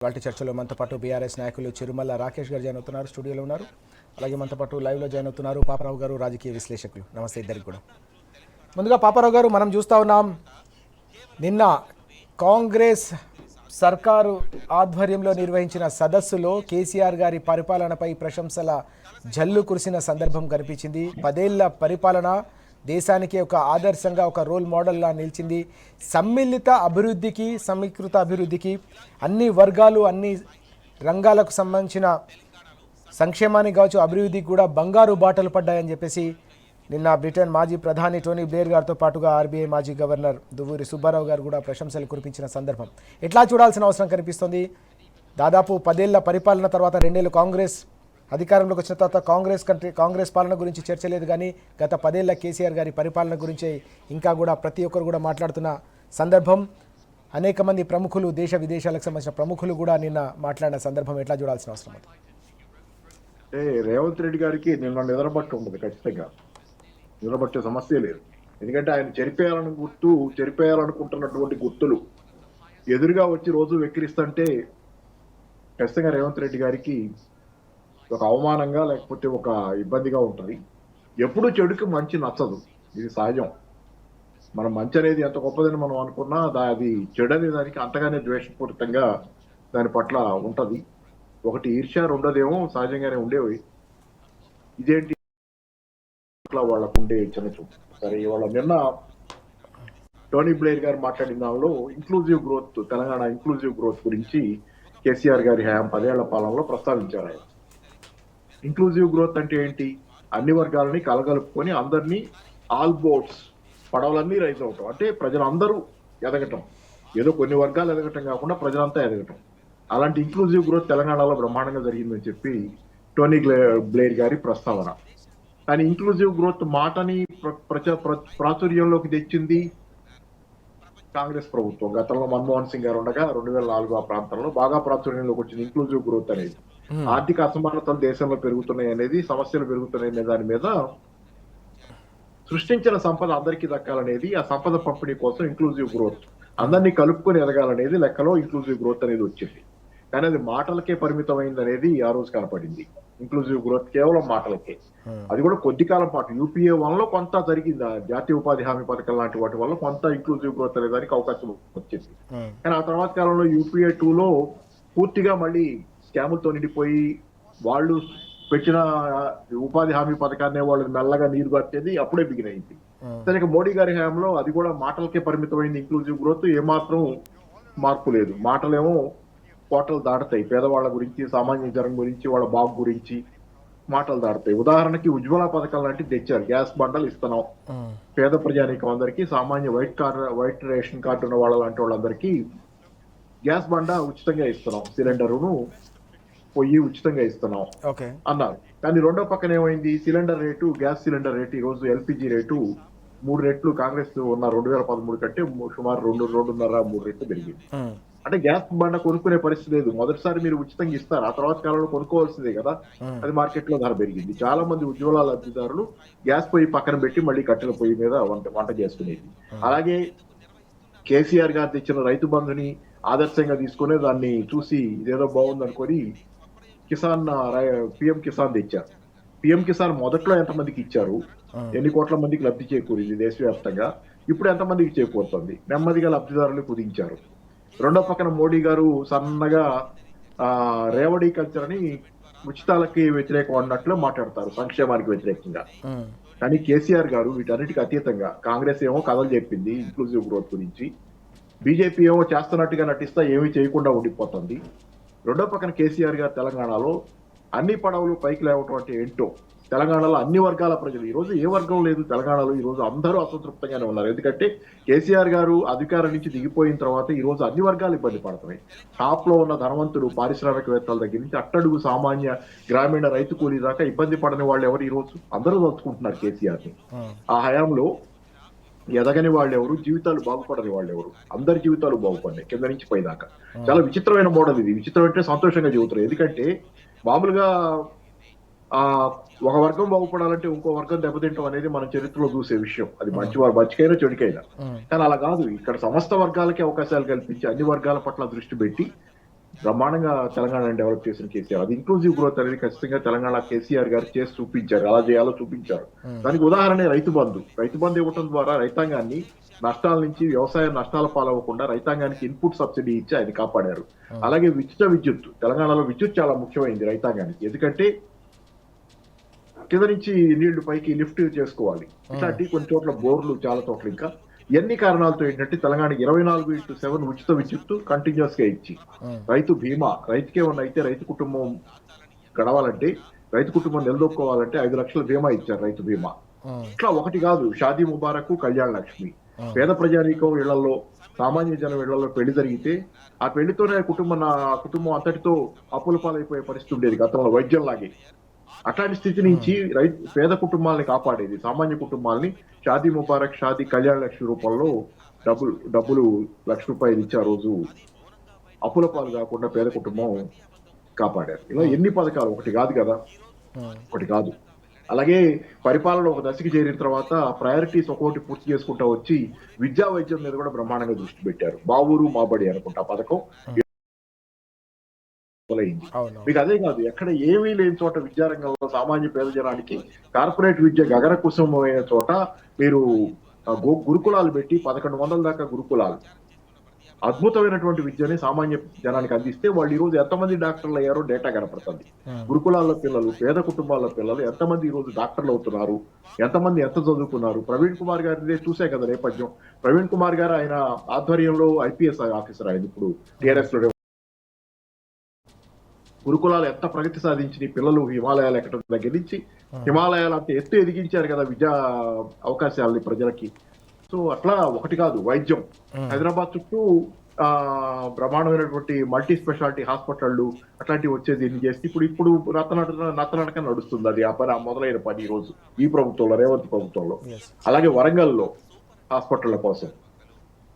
వాటి చర్చలో మనతో పాటు బీఆర్ఎస్ నాయకులు చిరుమల్ల రాకేష్ గారు జాయిన్ అవుతున్నారు, స్టూడియోలో ఉన్నారు. అలాగే మనతో పాటు లైవ్లో జాయిన్ అవుతున్నారు పాపారావు గారు, రాజకీయ విశ్లేషకులు. నమస్తే ఇద్దరికి కూడా. ముందుగా పాపారావు గారు, మనం చూస్తూ ఉన్నాం నిన్న కాంగ్రెస్ సర్కారు ఆధ్వర్యంలో నిర్వహించిన సదస్సులో కేసీఆర్ గారి పరిపాలనపై ప్రశంసల జల్లు కురిసిన సందర్భం కనిపించింది. 10 ఏళ్ల పరిపాలన దేశానికి ఒక ఆదర్శంగా, ఒక రోల్ మోడల్లా నిలిచింది. సమ్మిళిత అభివృద్ధికి, సమీకృత అభివృద్ధికి, అన్ని వర్గాలు, అన్ని రంగాలకు సంబంధించిన సంక్షేమానికి కావచ్చు, అభివృద్ధికి కూడా బంగారు బాటలు పడ్డాయని చెప్పేసి నిన్న బ్రిటన్ మాజీ ప్రధాని టోనీ బ్లేర్ గారితో పాటుగా ఆర్బీఐ మాజీ గవర్నర్ దువ్వూరి సుబ్బారావు గారు కూడా ప్రశంసలు కురిపించిన సందర్భం ఎట్లా చూడాల్సిన అవసరం కనిపిస్తుంది? దాదాపు 10 ఏళ్ల పరిపాలన తర్వాత 2 ఏళ్ళు కాంగ్రెస్ అధికారంలోకి వచ్చిన తర్వాత కాంగ్రెస్ పాలన గురించి చర్చ లేదు, కానీ గత 10 ఏళ్ల కేసీఆర్ గారి పరిపాలన గురించి ఇంకా కూడా ప్రతి ఒక్కరు కూడా మాట్లాడుతున్న సందర్భం. అనేక మంది ప్రముఖులు, దేశ విదేశాలకు సంబంధించిన ప్రముఖులు కూడా నిన్న మాట్లాడిన సందర్భం ఎట్లా చూడాల్సిన అవసరం ఉంది? రేవంత్ రెడ్డి గారికి నిన్న నిద్రబట్టి ఉండదు, ఖచ్చితంగా నిద్రబట్టే సమస్య లేదు. ఎందుకంటే ఆయన చెరిపేయాలనుకుంటున్నటువంటి గుర్తులు ఎదురుగా వచ్చి రోజు వెక్కిరిస్తుంటే ఖచ్చితంగా రేవంత్ రెడ్డి గారికి ఒక అవమానంగా, లేకపోతే ఒక ఇబ్బందిగా ఉంటుంది. ఎప్పుడు చెడుకి మంచి నచ్చదు, ఇది సహజం. మనం మంచి అనేది ఎంత గొప్పదని మనం అనుకున్నా అది చెడు అనే దానికి అంతగానే ద్వేషపూరితంగా దాని పట్ల ఉంటది. ఒకటి ఈర్ష్య, రెండోదేమో సహజంగానే ఉండేవి. ఇదేంటి ఇట్లా వాళ్ళకు ఉండే చిన్న చూపు. సరే, ఇవాళ నిన్న టోనీ బ్లేర్ గారు మాట్లాడిన దానిలో inclusive growth, Telangana inclusive growth గురించి కేసీఆర్ గారి హయాం 10 ఏళ్ల పాలనలో ప్రస్తావించారు. ఆయన ఇంక్లూజివ్ గ్రోత్ అంటే ఏంటి? అన్ని వర్గాలని కలగలుపుకొని అందరినీ, ఆల్ బోట్స్, పడవలన్నీ రైజ్ అవటం, అంటే ప్రజలందరూ ఎదగటం. ఏదో కొన్ని వర్గాలు ఎదగటం కాకుండా ప్రజలంతా ఎదగటం. అలాంటి ఇంక్లూజివ్ గ్రోత్ తెలంగాణలో బ్రహ్మాండంగా జరిగిందని చెప్పి టోనీ బ్లేర్ గారి ప్రస్తావన. కానీ ఇంక్లూజివ్ గ్రోత్ మాటని ప్రాచుర్యంలోకి తెచ్చింది కాంగ్రెస్ ప్రభుత్వం. గతంలో మన్మోహన్ సింగ్ గారు ఉండగా 2004 ఆ ప్రాంతంలో బాగా ప్రాచుర్యంలోకి వచ్చింది ఇంక్లూజివ్ గ్రోత్ అనేది. ఆర్థిక అసమానతలు దేశంలో పెరుగుతున్నాయి అనేది, సమస్యలు పెరుగుతున్నాయి అనే దాని మీద సృష్టించిన సంపద అందరికీ దక్కాలనేది, ఆ సంపద పంపిణీ కోసం ఇంక్లూజివ్ గ్రోత్, అందరినీ కలుపుకొని ఎదగాలనేది లెక్కలో ఇంక్లూజివ్ గ్రోత్ అనేది వచ్చింది. కానీ అది మాటలకే పరిమితమైంది అనేది ఆ రోజు కనపడింది. ఇంక్లూజివ్ గ్రోత్ కేవలం మాటలకే, అది కూడా కొద్ది కాలం పాటు. యూపీఏ 1లో కొంత జరిగింది, జాతీయ ఉపాధి హామీ పథకం లాంటి వాటి వల్ల కొంత ఇంక్లూజివ్ గ్రోత్ అనే దానికి అవకాశం వచ్చింది. కానీ ఆ తర్వాత కాలంలో యూపీఏ 2లో పూర్తిగా మళ్ళీ స్కాములతో నిండిపోయి వాళ్ళు పెట్టిన ఉపాధి హామీ పథకాన్ని వాళ్ళకి మెల్లగా నీరు కట్టేది అప్పుడే బిగినైంది. సరే, ఇక మోడీ గారి హయాంలో అది కూడా మాటలకే పరిమితమైంది ఇంక్లూజివ్ గ్రోత్. ఏమాత్రం మార్పు లేదు. మాటలేమో కోటలు దాటుతాయి. పేదవాళ్ళ గురించి, సామాన్య జనం గురించి, వాళ్ళ బాబు గురించి మాటలు దాటుతాయి. ఉదాహరణకి ఉజ్వల పథకం లాంటివి తెచ్చారు. గ్యాస్ బండలు ఇస్తున్నాం పేద ప్రజానీకం అందరికీ, సామాన్య వైట్ రేషన్ కార్డు ఉన్న వాళ్ళ లాంటి వాళ్ళందరికీ గ్యాస్ బండ ఉచితంగా ఇస్తున్నాం, సిలిండరును పొయ్యి ఉచితంగా ఇస్తున్నాం అన్నారు. కానీ రెండో పక్కన ఏమైంది? Cylinder rate, gas cylinder rate, ఈ రోజు ఎల్పిజి రేటు 3 రెట్లు కాంగ్రెస్ ఉన్న 2013 కంటే సుమారు 2.5-3 రెట్లు పెరిగింది. అంటే గ్యాస్ బండ కొనుక్కునే పరిస్థితి లేదు. మొదటిసారి మీరు ఉచితంగా ఇస్తారు, ఆ తర్వాత కాలంలో కొనుక్కోవాల్సిందే కదా. అది మార్కెట్ లో ధర పెరిగింది. చాలా మంది ఉజ్వల లబ్ధిదారులు గ్యాస్ పొయ్యి పక్కన పెట్టి మళ్ళీ కట్టెల పొయ్యి మీద వంట చేసుకునేది. అలాగే కేసీఆర్ గారు తెచ్చిన రైతు బంధుని ఆదర్శంగా తీసుకునే దాన్ని చూసి ఇదేదో బాగుంది అనుకొని పిఎం కిసాన్ తెచ్చారు. పిఎం కిసాన్ మొదట్లో ఎంతమందికి ఇచ్చారు, ఎన్ని కోట్ల మందికి లబ్ధి చేకూరింది దేశవ్యాప్తంగా, ఇప్పుడు ఎంతమందికి చేకూరుతుంది? నెమ్మదిగా లబ్ధిదారులు కుదించారు. రెండో పక్కన మోడీ గారు సన్నగా రేవడీ కల్చర్ అని ఉచితాలకి వ్యతిరేకం అన్నట్లు మాట్లాడతారు, సంక్షేమానికి వ్యతిరేకంగా. కానీ కేసీఆర్ గారు వీటన్నిటికీ అతీతంగా, కాంగ్రెస్ ఏమో కథలు చెప్పింది ఇంక్లూజివ్ గ్రోత్ గురించి, బీజేపీ ఏమో చేస్తున్నట్టుగా నటిస్తా ఏమీ చేయకుండా ఉండిపోతుంది. రెండో పక్కన కేసీఆర్ గారు తెలంగాణలో అన్ని పడవలు పైకి లేవటం అంటే ఏంటో, తెలంగాణలో అన్ని వర్గాల ప్రజలు, ఈ రోజు ఏ వర్గం లేదు తెలంగాణలో, ఈ రోజు అందరూ అసంతృప్తంగానే ఉన్నారు. ఎందుకంటే కేసీఆర్ గారు అధికారం నుంచి దిగిపోయిన తర్వాత ఈ రోజు అన్ని వర్గాలు ఇబ్బంది పడుతున్నాయి. టాప్ లో ఉన్న ధనవంతులు, పారిశ్రామికవేత్తల దగ్గర నుంచి అట్టడుగు సామాన్య గ్రామీణ రైతు కూలీ దాకా ఇబ్బంది పడని వాళ్ళు ఎవరు? ఈ రోజు అందరూ తలుచుకుంటున్నారు కేసీఆర్ ని. ఆ హయాంలో ఎదగని వాళ్ళు ఎవరు, జీవితాలు బాగుపడని వాళ్ళు ఎవరు? అందరి జీవితాలు బాగుపడినాయి కింద నుంచి పైదాకా. చాలా విచిత్రమైన మోడల్ ఇది. విచిత్రం అంటే సంతోషంగా చెబుతారు. ఎందుకంటే మామూలుగా ఒక వర్గం బాగుపడాలంటే ఇంకో వర్గం దెబ్బతింటాం అనేది మన చరిత్రలో చూసే విషయం. అది మంచికైనా చెడుకైనా. కానీ అలా కాదు. ఇక్కడ సమస్త వర్గాలకి అవకాశాలు కల్పించి అన్ని వర్గాల పట్ల దృష్టి పెట్టి బ్రహ్మాండంగా తెలంగాణ డెవలప్ చేసిన కేసీఆర్. అది ఇంక్లూజివ్ గ్రోత్ అనేది ఖచ్చితంగా తెలంగాణ కేసీఆర్ గారు చేసి చూపించారు, ఎలా చేయాలో చూపించారు. దానికి ఉదాహరణ రైతు బంధు. రైతు బంధు ఇవ్వడం ద్వారా రైతాంగాన్ని నష్టాల నుంచి, వ్యవసాయ నష్టాల పాలవ్వకుండా రైతాంగానికి ఇన్పుట్ సబ్సిడీ ఇచ్చి ఆయన కాపాడారు. అలాగే ఉచిత విద్యుత్, తెలంగాణలో విద్యుత్ చాలా ముఖ్యమైనది రైతాంగానికి. ఎందుకంటే కింద నుంచి నీళ్లు పైకి లిఫ్ట్ చేసుకోవాలి. ఇట్లాంటి కొన్ని చోట్ల బోర్లు, చాలా చోట్ల ఇంకా ఎన్ని కారణాలతో ఏంటంటే తెలంగాణ 24/7 ఉచిత విద్యుత్తు కంటిన్యూస్ గా ఇచ్చి, రైతు బీమా, రైతుకే ఉన్న అయితే రైతు కుటుంబం గడవాలంటే, రైతు కుటుంబం నిలదొక్కోవాలంటే 5 లక్షల బీమా ఇచ్చారు, రైతు బీమా. ఇట్లా ఒకటి కాదు, షాదీ ముబారక్, కళ్యాణ లక్ష్మి. పేద ప్రజానీకం ఇళ్లలో, సామాన్య జనం ఇళ్లలో పెళ్లి జరిగితే ఆ పెళ్లితోనే కుటుంబం అంతటితో అప్పుల పాలైపోయే పరిస్థితి ఉండేది గతంలో, వైద్యం లాగే. అట్లాంటి స్థితి నుంచి పేద కుటుంబాలని కాపాడేది, సామాన్య కుటుంబాలని షాదీ ముబారక్, షాదీ కళ్యాణ లక్ష్మి రూపంలో డబ్బులు ₹1,00,000 ఇచ్చి ఆ రోజు అప్పుల పాలు కాకుండా పేద కుటుంబం కాపాడారు. ఇలా ఎన్ని పథకాలు, ఒకటి కాదు కదా, ఒకటి కాదు. అలాగే పరిపాలన ఒక దశకి చేరిన తర్వాత ప్రయారిటీస్ ఒక్కొక్కటి పూర్తి చేసుకుంటా వచ్చి విద్యా వైద్యం మీద కూడా బ్రహ్మాండంగా దృష్టి పెట్టారు. మా ఊరు మా బడి అనుకుంటా పథకం మొదలైంది. మీకు అదే కాదు, ఎక్కడ ఏమీ లేని చోట విద్యారంగంలో సామాన్య పేద జనానికి కార్పొరేట్ విద్య గగన కుసుమమైన చోట మీరు గురుకులాలు పెట్టి 1100 దాకా గురుకులాలు, అద్భుతమైనటువంటి విద్యని సామాన్య జనానికి అందిస్తే వాళ్ళు ఈ రోజు ఎంతమంది డాక్టర్లు అయ్యారో డేటా కనపడుతుంది. గురుకులాల్లో పిల్లలు, పేద కుటుంబాల్లో పిల్లలు ఎంతమంది ఈ రోజు డాక్టర్లు అవుతున్నారు, ఎంతమంది ఎంత చదువుకున్నారు. ప్రవీణ్ కుమార్ గారిదే చూసే కదా నేపథ్యం. ప్రవీణ్ కుమార్ గారు ఆయన ఆధ్వర్యంలో ఐపీఎస్ ఆఫీసర్, ఆయన ఇప్పుడు టీఆర్ఎస్ లో. గురుకులాలు ఎంత ప్రగతి సాధించి పిల్లలు హిమాలయాలు ఎక్కడం దగ్గర నుంచి హిమాలయాలు అంత ఎత్తు ఎదిగించారు కదా విద్యా అవకాశాలని ప్రజలకి. సో అట్లా ఒకటి కాదు, వైద్యం హైదరాబాద్ చుట్టూ బ్రహ్మాండమైనటువంటి మల్టీ స్పెషాలిటీ హాస్పిటళ్ళు అట్లాంటివి వచ్చేది ఎన్ని చేస్తే ఇప్పుడు నత్తనడక నడుస్తుంది. అది ఆ పని, మొదలైన పని ఈ రోజు ఈ ప్రభుత్వంలో, రేవంత్ ప్రభుత్వంలో. అలాగే వరంగల్లో హాస్పిటళ్ల కోసం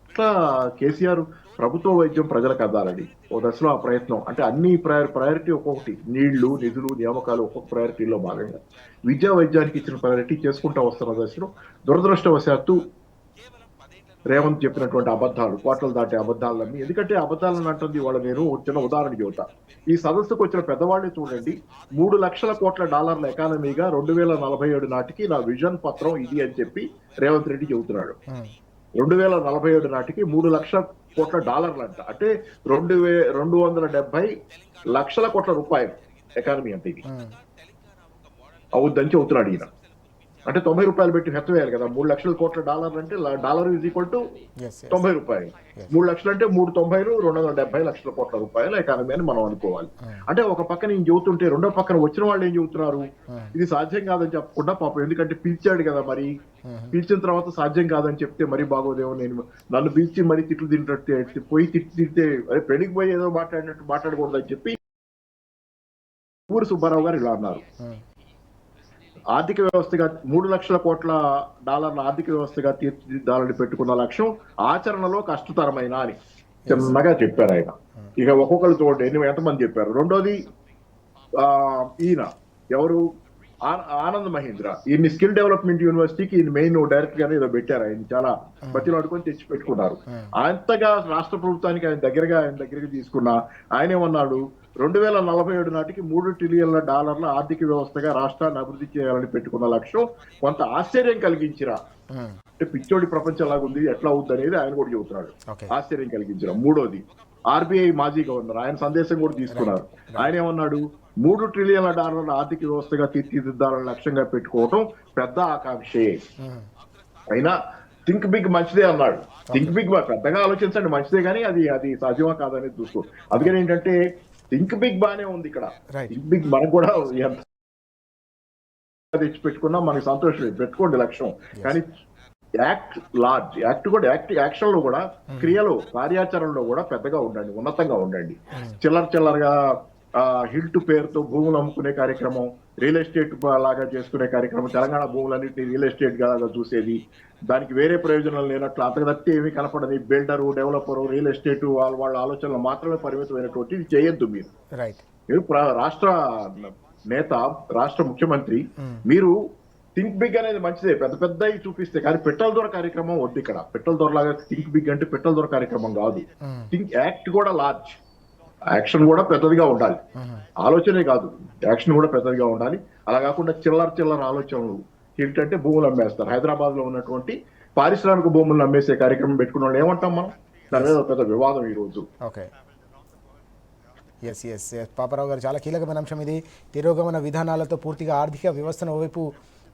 ఇట్లా కేసీఆర్ ప్రభుత్వ వైద్యం ప్రజలకు అందాలని ఓ దశలో ఆ ప్రయత్నం. అంటే అన్ని ప్రయారిటీ ఒక్కొక్కటి, నీళ్లు, నిధులు, నియామకాలు ఒక్కొక్క ప్రయారిటీలో భాగంగా విద్యా వైద్యానికి ఇచ్చిన ప్రయారిటీ చేసుకుంటూ వస్తున్న దశలో దురదృష్టవశాత్తు రేవంత్ చెప్పినటువంటి అబద్ధాలు, కోటలు దాటే అబద్ధాలన్నీ. ఎందుకంటే అబద్ధాలను అంటుంది వాళ్ళ, నేను చిన్న ఉదాహరణ చెబుతా. ఈ సదస్సుకు వచ్చిన పెద్దవాళ్ళే చూడండి, $3 లక్షల కోట్ల ఎకానమీగా 2047 నాటికి నా విజన్ పత్రం ఇది అని చెప్పి రేవంత్ రెడ్డి చెబుతున్నాడు. 2047 నాటికి $3 లక్షల కోట్ల అంట, అంటే 270 లక్షల కోట్ల రూపాయలు ఎకానమీ అంత ఇది అవుద్దని చెబుతున్నాడు ఈయన. అంటే ₹90 పెట్టి హెచ్చవేయాలి కదా. $3 లక్షల కోట్ల అంటే డాలర్ ఈజ్ ఈక్వల్ టు ₹90. 3 లక్షలు అంటే 390, 270 లక్షల కోట్ల రూపాయల ఎకానమీ అని మనం అనుకోవాలి. అంటే ఒక పక్కన ఈయన చెబుతుంటే రెండో పక్కన వచ్చిన వాళ్ళు ఏం చెబుతున్నారు, ఇది సాధ్యం కాదని చెప్పకుండా పాపం, ఎందుకంటే పిలిచాడు కదా, మరి పిలిచిన తర్వాత సాధ్యం కాదని చెప్తే మరీ బాగోదేమో, నన్ను పిలిచి మరీ తిట్లు తింటే పోయి తిట్టితే అదే పెళ్లికి పోయి ఏదో మాట్లాడినట్టు మాట్లాడకూడదని చెప్పి ఊరి సుబ్బారావు గారు ఇలా అన్నారు. ఆర్థిక వ్యవస్థగా $3 లక్షల కోట్ల ఆర్థిక వ్యవస్థగా తీర్చిదిద్దాలని పెట్టుకున్న లక్ష్యం ఆచరణలో కష్టతరమైన అని చిన్నగా చెప్పారు ఆయన. ఇక ఒక్కొక్కరు చూడండి ఎంతమంది చెప్పారు. రెండోది ఈయన ఎవరు, ఆనంద్ మహీంద్ర, ఈయన్ని స్కిల్ డెవలప్మెంట్ యూనివర్సిటీకి ఈయన మెయిన్ డైరెక్టర్ గానే ఏదో పెట్టారు. ఆయన చాలా బతిలాడుకొని తెచ్చి పెట్టుకున్నారు. అంతగా రాష్ట్ర ప్రభుత్వానికి ఆయన దగ్గరగా తీసుకున్న ఆయన ఏమన్నాడు, 2047 నాటికి $3 ట్రిలియన్ల ఆర్థిక వ్యవస్థగా రాష్ట్రాన్ని అభివృద్ధి చేయాలని పెట్టుకున్న లక్ష్యం కొంత ఆశ్చర్యం కలిగించిరా. అంటే పిచ్చోడి ప్రపంచం లాగా ఉంది, ఎట్లా అవుద్ది అనేది ఆయన కూడా చెబుతున్నాడు, ఆశ్చర్యం కలిగించరా. మూడోది ఆర్బీఐ మాజీ గవర్నర్, ఆయన సందేశం కూడా తీసుకున్నారు. ఆయన ఏమన్నాడు, $3 ట్రిలియన్ల ఆర్థిక వ్యవస్థగా తీర్చిదిద్దాలని లక్ష్యంగా పెట్టుకోవటం పెద్ద ఆకాంక్షే, అయినా థింక్ బిగ్ మంచిదే అన్నాడు. థింక్ బిగ్ పెద్దగా ఆలోచించండి మంచిదే, కానీ అది సాధ్యమా కాదనేది చూసుకో. అందుకని ఏంటంటే థింక్ బిగ్ బానే ఉంది ఇక్కడ. థింక్ బిగ్ మనకు కూడా ఎంత తెచ్చి పెట్టుకున్నా మనకి సంతోషం, పెట్టుకోండి లక్ష్యం, కానీ యాక్ట్ లార్జ్, యాక్షన్ లో కూడా, క్రియలో, కార్యాచరణలో కూడా పెద్దగా ఉండండి, ఉన్నతంగా ఉండండి. చిల్లరగా హిల్ట్ పేరుతో భూములు అమ్ముకునే కార్యక్రమం, రియల్ ఎస్టేట్ లాగా చేసుకునే కార్యక్రమం, తెలంగాణ భూములన్నింటినీ రియల్ ఎస్టేట్ గా చూసేది, దానికి వేరే ప్రయోజనాలు లేనట్లు అంతకు ఏమీ కనపడని బిల్డరు, డెవలపరు, రియల్ ఎస్టేట్ వాళ్ళ ఆలోచనలు మాత్రమే పరిమితమైనటువంటి ఇది చేయొద్దు. మీరు రాష్ట్ర నేత, రాష్ట్ర ముఖ్యమంత్రి, మీరు థింక్ బిగ్ అనేది మంచిదే, పెద్దవి చూపిస్తే, కానీ పెట్రోల్ దొర కార్యక్రమం వద్దు ఇక్కడ. పెట్రోల్ దొర లాగా థింక్ బిగ్ అంటే పెట్రోల్ దొర కార్యక్రమం కాదు. థింక్ యాక్ట్ కూడా లార్జ్. యాక్షన్ కూడా పెద్దదిగా ఉండాలి. ఆలోచనే కాదు, యాక్షన్ కూడా పెద్దదిగా ఉండాలి. అలా కాకుండా చిల్లర ఆలోచనలు ఏంటంటే భూములు అమ్మేస్తారు. హైదరాబాద్ లో ఉన్నటువంటి పారిశ్రామిక భూములను అమ్మేసే కార్యక్రమం పెట్టుకున్న వాళ్ళు ఏమంటాం మనం? దాని మీద పెద్ద వివాదం ఈ రోజు. ఓకే, ఎస్ ఎస్ పాపారావు గారు, చాలా కీలకమైన అంశం ఇది. తిరోగమన విధానాలతో పూర్తిగా ఆర్థిక వ్యవస్థను ఓవైపు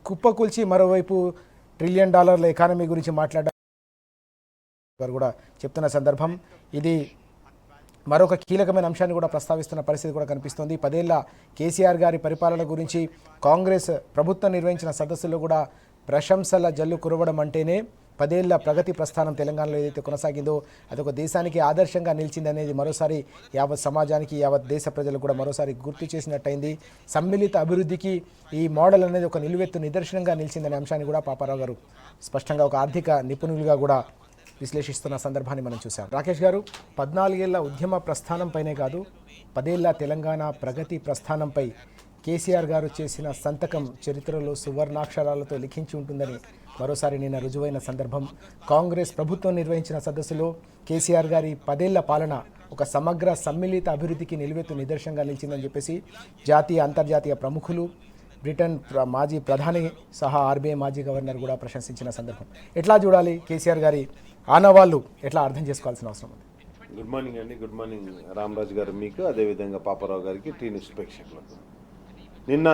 కుప్పకూల్చి మరోవైపు $1 ట్రిలియన్ ఎకానమీ గురించి మాట్లాడారు కూడా చెప్తున్న సందర్భం ఇది. మరొక కీలకమైన అంశాన్ని కూడా ప్రస్తావిస్తున్న పరిస్థితి కూడా కనిపిస్తోంది. 10 ఏళ్ల కేసీఆర్ గారి పరిపాలన గురించి కాంగ్రెస్ ప్రభుత్వం నిర్వహించిన సదస్సులో కూడా ప్రశంసల జల్లు కురవడం అంటేనే 10 ఏళ్ల ప్రగతి ప్రస్థానం తెలంగాణలో ఏదైతే కొనసాగిందో అదొక దేశానికి ఆదర్శంగా నిలిచిందనేది మరోసారి యావత్ సమాజానికి, యావత్ దేశ ప్రజలకు కూడా మరోసారి గుర్తు చేసినట్టయింది. సమ్మిళిత అభివృద్ధికి ఈ మోడల్ అనేది ఒక నిలువెత్తు నిదర్శనంగా నిలిచిందనే అంశాన్ని కూడా పాపారావు గారు స్పష్టంగా ఒక ఆర్థిక నిపుణులుగా కూడా విశ్లేషిస్తున్న సందర్భాన్ని మనం చూసాం. రాకేష్ గారు, 14 ఏళ్ల ఉద్యమ ప్రస్థానంపైనే కాదు 10 ఏళ్ల తెలంగాణ ప్రగతి ప్రస్థానంపై కేసీఆర్ గారు చేసిన సంతకం చరిత్రలో సువర్ణాక్షరాలతో లిఖించి ఉంటుందని మరోసారి నిన్న రుజువైన సందర్భం. కాంగ్రెస్ ప్రభుత్వం నిర్వహించిన సదస్సులో కేసీఆర్ గారి 10 ఏళ్ల పాలన ఒక సమగ్ర సమ్మిళిత అభివృద్ధికి నిలువెత్తు నిదర్శనంగా నిలిచిందని చెప్పేసి జాతీయ అంతర్జాతీయ ప్రముఖులు, బ్రిటన్ మాజీ ప్రధాని సహా ఆర్బీఐ మాజీ గవర్నర్ కూడా ప్రశంసించిన సందర్భం. ఎట్లా చూడాలి కేసీఆర్ గారి ఆనవాళ్ళు, ఎట్లా అర్థం చేసుకోవాల్సిన అవసరం ఉంది? గుడ్ మార్నింగ్ అండి. గుడ్ మార్నింగ్ రామరాజు గారు మీకు, అదేవిధంగా పాపారావు గారికి, టీ న్యూస్ ప్రేక్షకులకు. నిన్న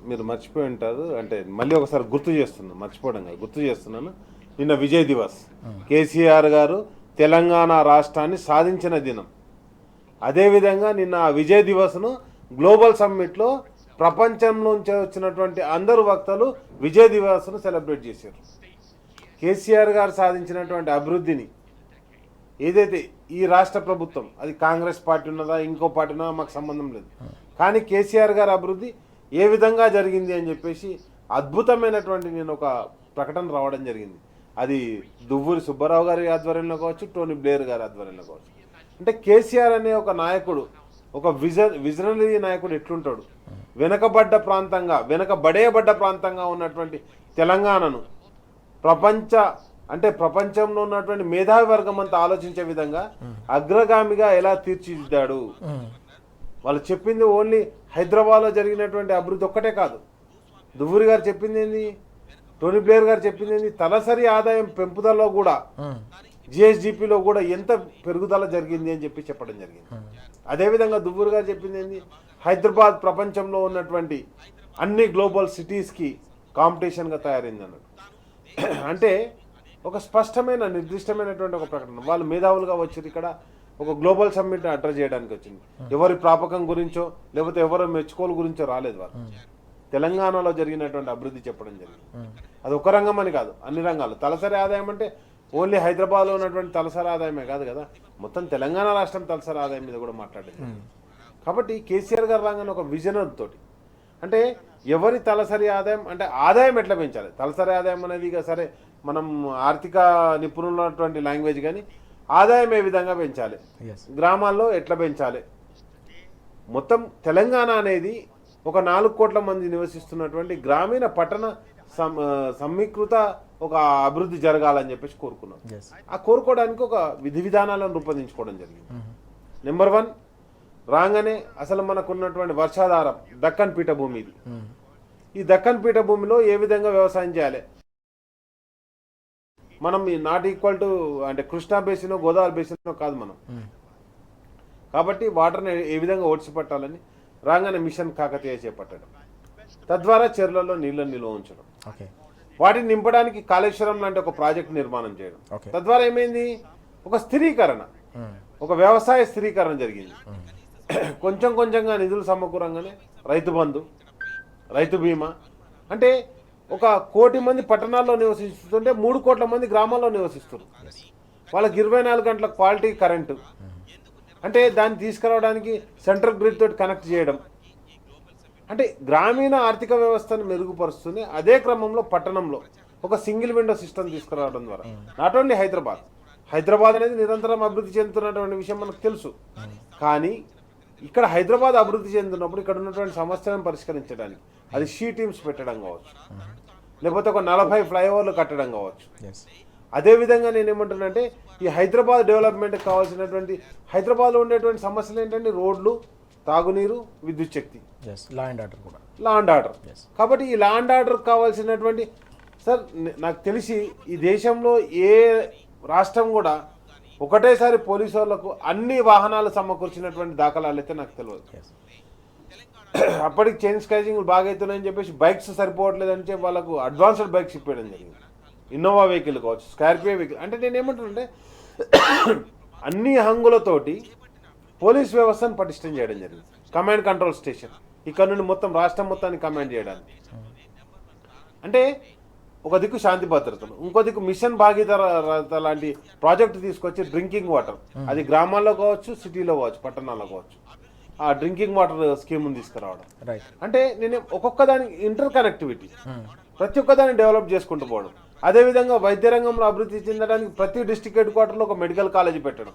మీరు మర్చిపోయి ఉంటారు, అంటే మళ్ళీ ఒకసారి గుర్తు చేస్తున్నాను, మర్చిపోవడం కాదు గుర్తు చేస్తున్నాను. నిన్న విజయ్ దివస్, కేసీఆర్ గారు తెలంగాణ రాష్ట్రాన్ని సాధించిన దినం. అదేవిధంగా నిన్న ఆ విజయ్ దివస్ను గ్లోబల్ సమ్మిట్లో ప్రపంచం నుంచి వచ్చినటువంటి అందరు వక్తలు విజయ్ దివస్ను సెలబ్రేట్ చేశారు. కేసీఆర్ గారు సాధించినటువంటి అభివృద్ధిని ఏదైతే ఈ రాష్ట్ర ప్రభుత్వం, అది కాంగ్రెస్ పార్టీ ఉన్నదా ఇంకో పార్టీ ఉన్నదా మాకు సంబంధం లేదు, కానీ కేసీఆర్ గారి అభివృద్ధి ఏ విధంగా జరిగింది అని చెప్పేసి అద్భుతమైనటువంటి నేను ఒక ప్రకటన రావడం జరిగింది. అది దువ్వూరి సుబ్బారావు గారి ఆధ్వర్యంలో కావచ్చు, టోనీ బ్లేయర్ గారి ఆధ్వర్యంలో కావచ్చు. అంటే కేసీఆర్ అనే ఒక నాయకుడు, ఒక విజనరీ నాయకుడు ఎట్లుంటాడు, వెనకబడ్డ ప్రాంతంగా ఉన్నటువంటి తెలంగాణను ప్రపంచంలో ఉన్నటువంటి మేధావి వర్గం అంతా ఆలోచించే విధంగా అగ్రగామిగా ఎలా తీర్చిదిద్దాడు. వాళ్ళు చెప్పింది ఓన్లీ హైదరాబాద్లో జరిగినటువంటి అభివృద్ధి ఒక్కటే కాదు. దువ్వూరి గారు చెప్పింది ఏంది, టోనీ బ్లేయర్ గారు చెప్పింది ఏంది, తలసరి ఆదాయం పెంపుదలలో కూడా జిఎస్డిపిలో కూడా ఎంత పెరుగుదల జరిగింది అని చెప్పడం జరిగింది. అదేవిధంగా దువ్వూరి గారు చెప్పింది ఏంది, హైదరాబాద్ ప్రపంచంలో ఉన్నటువంటి అన్ని గ్లోబల్ సిటీస్కి కాంపిటీషన్గా తయారైంది అన్నట్టు. అంటే ఒక స్పష్టమైన నిర్దిష్టమైనటువంటి ఒక ప్రకటన. వాళ్ళు మేధావులుగా వచ్చారు, ఇక్కడ ఒక గ్లోబల్ సమ్మిట్ అడ్రస్ చేయడానికి వచ్చింది. ఎవరి ప్రాపకం గురించో లేకపోతే ఎవరో మెచ్చుకోలు గురించో రాలేదు. వాళ్ళు తెలంగాణలో జరిగినటువంటి అభివృద్ధి చెప్పడం జరిగింది. అది ఒక రంగం అని కాదు, అన్ని రంగాలు. తలసరి ఆదాయం అంటే ఓన్లీ హైదరాబాద్లో ఉన్నటువంటి తలసరి ఆదాయమే కాదు కదా, మొత్తం తెలంగాణ రాష్ట్రం తలసరి ఆదాయం మీద కూడా మాట్లాడేది. కాబట్టి కేసీఆర్ గారు రాగానే ఒక విజన్ తోటి, అంటే ఎవరి తలసరి ఆదాయం, అంటే ఆదాయం ఎట్లా పెంచాలి, తలసరి ఆదాయం అనేది ఇక సరే మనం ఆర్థిక నిపుణులైనటువంటి లాంగ్వేజ్, కానీ ఆదాయం ఏ విధంగా పెంచాలి, గ్రామాల్లో ఎట్లా పెంచాలి. మొత్తం తెలంగాణ అనేది ఒక 4 కోట్ల మంది నివసిస్తున్నటువంటి గ్రామీణ పట్టణ సమీకృత ఒక అభివృద్ధి జరగాలని చెప్పేసి కోరుకున్నాం. ఆ కోరుకోవడానికి ఒక విధి విధానాలను రూపొందించుకోవడం జరిగింది. నెంబర్ 1, రాగానే అసలు మనకున్నటువంటి వర్షాధారం దక్కన్ పీఠభూమి ఇది. ఈ దక్కన్ పీఠభూమిలో ఏ విధంగా వ్యవసాయం చేయాలి, మనం నాట్ ఈక్వల్ టు అంటే కృష్ణా బేసిన్ గోదావరి బేసిన్ కాదు మనం. కాబట్టి వాటర్ని ఏ విధంగా ఓడ్చిపట్టాలని రాగానే మిషన్ కాకతీయ చేపట్టడం, తద్వారా చెరువులలో నీళ్ళని నిల్వ ఉంచడం, వాటిని నింపడానికి కాళేశ్వరం లాంటి ఒక ప్రాజెక్ట్ నిర్మాణం చేయడం. తద్వారా ఏమైంది, ఒక స్థిరీకరణ, ఒక వ్యవసాయ స్థిరీకరణ జరిగింది. కొంచెం కొంచెంగా నిధులు సమకూరంగానే రైతు బంధు, రైతు బీమా, అంటే 1 కోటి మంది పట్టణాల్లో నివసిస్తుంటే 3 కోట్ల మంది గ్రామాల్లో నివసిస్తారు. వాళ్ళకి 24 గంటల క్వాలిటీ కరెంటు, అంటే దాన్ని తీసుకురావడానికి సెంట్రల్ గ్రిడ్ తోటి కనెక్ట్ చేయడం, అంటే గ్రామీణ ఆర్థిక వ్యవస్థను మెరుగుపరుస్తుంది. అదే క్రమంలో పట్టణంలో ఒక సింగిల్ విండో సిస్టమ్ తీసుకురావడం ద్వారా నాట్ ఓన్లీ హైదరాబాద్ అనేది నిరంతరం అభివృద్ధి చెందుతున్నటువంటి విషయం మనకు తెలుసు. కానీ ఇక్కడ హైదరాబాద్ అభివృద్ధి చెందుతున్నప్పుడు ఇక్కడ ఉన్నటువంటి సమస్యలను పరిష్కరించడానికి అది షీ టీమ్స్ పెట్టడం కావచ్చు, లేకపోతే ఒక 40 ఫ్లైఓవర్లు కట్టడం కావచ్చు, అదేవిధంగా నేను ఏమంటున్నానంటే ఈ హైదరాబాద్ డెవలప్మెంట్కి కావాల్సినటువంటి హైదరాబాద్లో ఉండేటువంటి సమస్యలు ఏంటంటే రోడ్లు, తాగునీరు, విద్యుత్ శక్తి, లా అండ్ ఆర్డర్ కూడా, లా అండ్ ఆర్డర్. కాబట్టి ఈ లా అండ్ ఆర్డర్ కావాల్సినటువంటి సార్ నాకు తెలిసి ఈ దేశంలో ఏ రాష్ట్రం కూడా ఒకటేసారి పోలీసు వాళ్ళకు అన్ని వాహనాలు సమకూర్చినటువంటి దాఖలాలు అయితే నాకు తెలియదు. అప్పటికి చైన్ స్కాచింగ్లు బాగా అవుతున్నాయని చెప్పేసి బైక్స్ సరిపోవట్లేదని చెప్పి వాళ్ళకు అడ్వాన్స్డ్ బైక్స్ ఇప్పేయడం జరిగింది. ఇన్నోవా వెహికల్ కావచ్చు, స్కార్పియో వెహికల్. అంటే నేను ఏమంటున్నానంటే అన్ని హంగులతోటి పోలీస్ వ్యవస్థను పటిష్టం చేయడం జరిగింది. కమాండ్ కంట్రోల్ స్టేషన్ ఇక్కడ నుండి మొత్తం రాష్ట్రం మొత్తాన్ని కమాండ్ చేయడానికి. అంటే ఒక దిక్కు శాంతి భద్రతలు, ఇంకో దిక్కు మిషన్ భాగీదారత లాంటి ప్రాజెక్టు తీసుకొచ్చి డ్రింకింగ్ వాటర్, అది గ్రామాల్లో కావచ్చు, సిటీలో కావచ్చు, పట్టణాల్లో కావచ్చు, ఆ డ్రింకింగ్ వాటర్ స్కీమ్ని తీసుకురావడం. అంటే నేను ఒక్కొక్క దానికి ఇంటర్ కనెక్టివిటీ, ప్రతి ఒక్క దాన్ని డెవలప్ చేసుకుంటూ పోవడం. అదేవిధంగా వైద్య రంగంలో అభివృద్ధి చెందడానికి ప్రతి డిస్ట్రిక్ట్ హెడ్ క్వార్టర్లో ఒక మెడికల్ కాలేజీ పెట్టడం.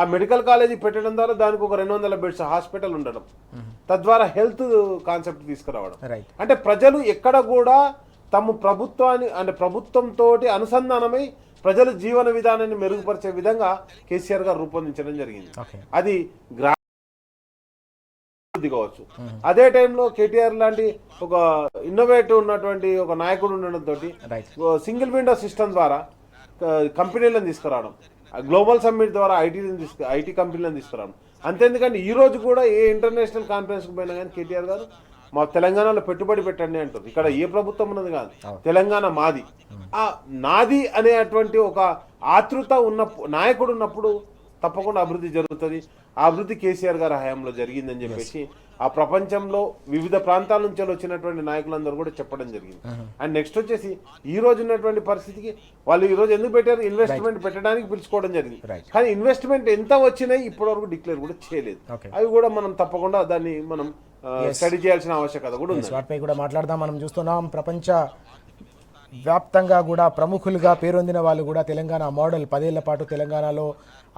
ఆ మెడికల్ కాలేజీ పెట్టడం ద్వారా దానికి ఒక 200 బెడ్స్ హాస్పిటల్ ఉండడం, తద్వారా హెల్త్ కాన్సెప్ట్ తీసుకురావడం. అంటే ప్రజలు ఎక్కడ కూడా తమ ప్రభుత్వాన్ని అంటే ప్రభుత్వంతో అనుసంధానమై ప్రజల జీవన విధానాన్ని మెరుగుపరిచే విధంగా కేసీఆర్ గారు రూపొందించడం జరిగింది. అది కావచ్చు. అదే టైంలో కేటీఆర్ లాంటి ఒక ఇన్నోవేటివ్ ఉన్నటువంటి ఒక నాయకుడు ఉండడంతో సింగిల్ విండో సిస్టమ్ ద్వారా కంపెనీలను తీసుకురావడం, గ్లోబల్ సమ్మిట్ ద్వారా ఐటీ కంపెనీలను తీసుకురావడం. అంతేందుకంటే ఈ రోజు కూడా ఏ ఇంటర్నేషనల్ కాన్ఫరెన్స్కి పోయినా కానీ కేటీఆర్ గారు మా తెలంగాణలో పెట్టుబడి పెట్టండి అంటారు. ఇక్కడ ఏ ప్రభుత్వం ఉన్నది కాదు, తెలంగాణ మాది. ఆ నాది అనేటువంటి ఒక ఆతృత ఉన్న నాయకుడు ఉన్నప్పుడు తప్పకుండా అభివృద్ధి జరుగుతుంది. ఆ అభివృద్ధి కేసీఆర్ గారి హయాంలో జరిగిందని చెప్పేసి ఆ ప్రపంచంలో వివిధ ప్రాంతాల నుంచి వచ్చినటువంటి నాయకులందరూ కూడా చెప్పడం జరిగింది. అండ్ నెక్స్ట్ వచ్చేసి ఈ రోజు ఉన్నటువంటి పరిస్థితికి వాళ్ళు ఈ రోజు ఎందుకు పెట్టారు, ఇన్వెస్ట్మెంట్ పెట్టడానికి పిలుచుకోవడం జరిగింది. కానీ ఇన్వెస్ట్మెంట్ ఎంత వచ్చినాయి ఇప్పటివరకు డిక్లేర్ కూడా చేయలేదు. అవి కూడా మనం తప్పకుండా దాన్ని మనం స్టడీ చేయాల్సిన ఆవశ్యకత కూడా ఉంది. వాటిపై కూడా మాట్లాడదాం. మనం చూస్తున్నాం ప్రపంచ వ్యాప్తంగా కూడా ప్రముఖులుగా పేరొందిన వాళ్ళు కూడా తెలంగాణ మోడల్ 10 ఏళ్ల పాటు తెలంగాణలో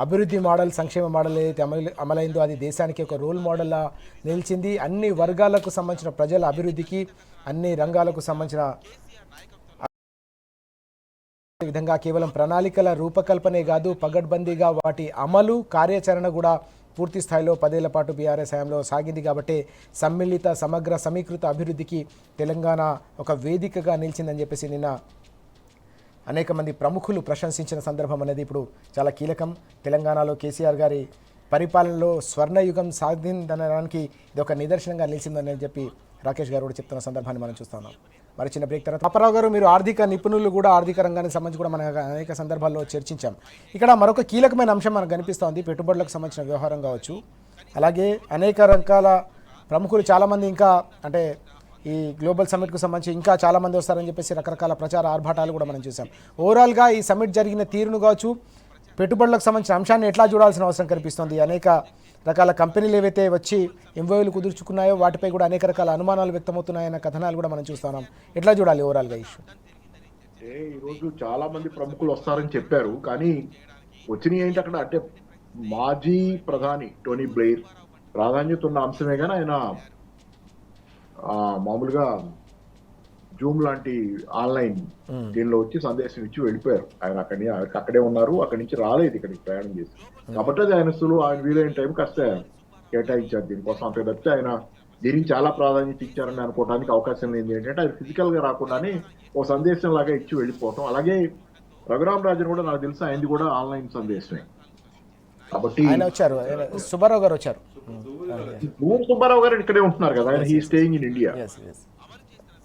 అభివృద్ధి మోడల్, సంక్షేమ మోడల్ ఏదైతే అమలైందో అది దేశానికి ఒక రోల్ మోడల్లా నిలిచింది. అన్ని వర్గాలకు సంబంధించిన ప్రజల అభివృద్ధికి, అన్ని రంగాలకు సంబంధించిన విధంగా కేవలం ప్రణాళికల రూపకల్పనే కాదు, పగడ్బందీగా వాటి అమలు, కార్యాచరణ కూడా పూర్తి స్థాయిలో 10 ఏళ్ల పాటు బీఆర్ఎస్ హయాంలో సాగింది. కాబట్టి సమ్మిళిత, సమగ్ర, సమీకృత అభివృద్ధికి తెలంగాణ ఒక వేదికగా నిలిచిందని చెప్పేసి నిన్న అనేక మంది ప్రముఖులు ప్రశంసించిన సందర్భం అనేది ఇప్పుడు చాలా కీలకం. తెలంగాణలో కేసీఆర్ గారి పరిపాలనలో స్వర్ణయుగం సాధించడానికి ఇది ఒక నిదర్శనంగా నిలిచిందని చెప్పి రాకేష్ గారు కూడా చెప్తున్న సందర్భాన్ని మనం చూస్తున్నాం. మరి చిన్న బ్రేక్ తర్వాత పాపారావు గారు, మీరు ఆర్థిక నిపుణులు కూడా, ఆర్థిక రంగానికి సంబంధించి కూడా మనం అనేక సందర్భాల్లో చర్చించాం. ఇక్కడ మరొక కీలకమైన అంశం మనకు కనిపిస్తోంది, పెట్టుబడులకు సంబంధించిన వ్యవహారం కావచ్చు. అలాగే అనేక రకాల ప్రముఖులు చాలామంది ఇంకా అంటే ఈ గ్లోబల్ సమ్మిట్కు సంబంధించి ఇంకా చాలామంది వస్తారని చెప్పేసి రకరకాల ప్రచార ఆర్భాటాలు కూడా మనం చూసాం. ఓవరాల్గా ఈ సమ్మిట్ జరిగిన తీరును కావచ్చు, పెట్టుబడులకు సంబంధించిన అంశాన్ని ఎట్లా చూడాల్సిన అవసరం కనిపిస్తుంది. అనేక రకాల కంపెనీలు ఏవైతే వచ్చి ఎంఓయూలు కుదుర్చుకున్నాయో వాటిపై కూడా అనేక రకాల అనుమానాలు వ్యక్తమవుతున్నాయన్న కథనాలు కూడా మనం చూస్తున్నాం. ఎట్లా చూడాలి ఓవరాల్గా ఇష్యూ? ఈరోజు చాలా మంది ప్రముఖులు వస్తారని చెప్పారు, కానీ వచ్చినాయి ఏంటి అక్కడ అంటే మాజీ ప్రధాని టోనీ బ్లెయిర్ ప్రాధాన్యత ఉన్న అంశమే కానీ ఆయన మామూలుగా జూమ్ లాంటి ఆన్లైన్ దీనిలో వచ్చి సందేశం ఇచ్చి వెళ్ళిపోయారు. ఆయన అక్కడే ఉన్నారు, అక్కడి నుంచి రాలేదు ఇక్కడికి ప్రయాణం చేసి. కాబట్టి అది ఆయన వీలైన టైం కాస్త కేటాయించారు దీనికోసం. అంతే తప్పితే ఆయన దీనికి చాలా ప్రాధాన్యత ఇచ్చారని అనుకోవడానికి అవకాశం లేదు. ఏంటంటే అది ఫిజికల్ గా రాకుండానే ఓ సందేశం లాగా ఇచ్చి వెళ్ళిపోవటం. అలాగే రఘురామ్ రాజన్ కూడా నాకు తెలిసి ఆయనది కూడా ఆన్లైన్ సందేశమే. కాబట్టి ఆయన వచ్చారు, సుబ్బారావు గారు వచ్చారు. సుబ్బారావు గారు ఇక్కడే ఉంటున్నారు కదా, ఆయన he staying in India.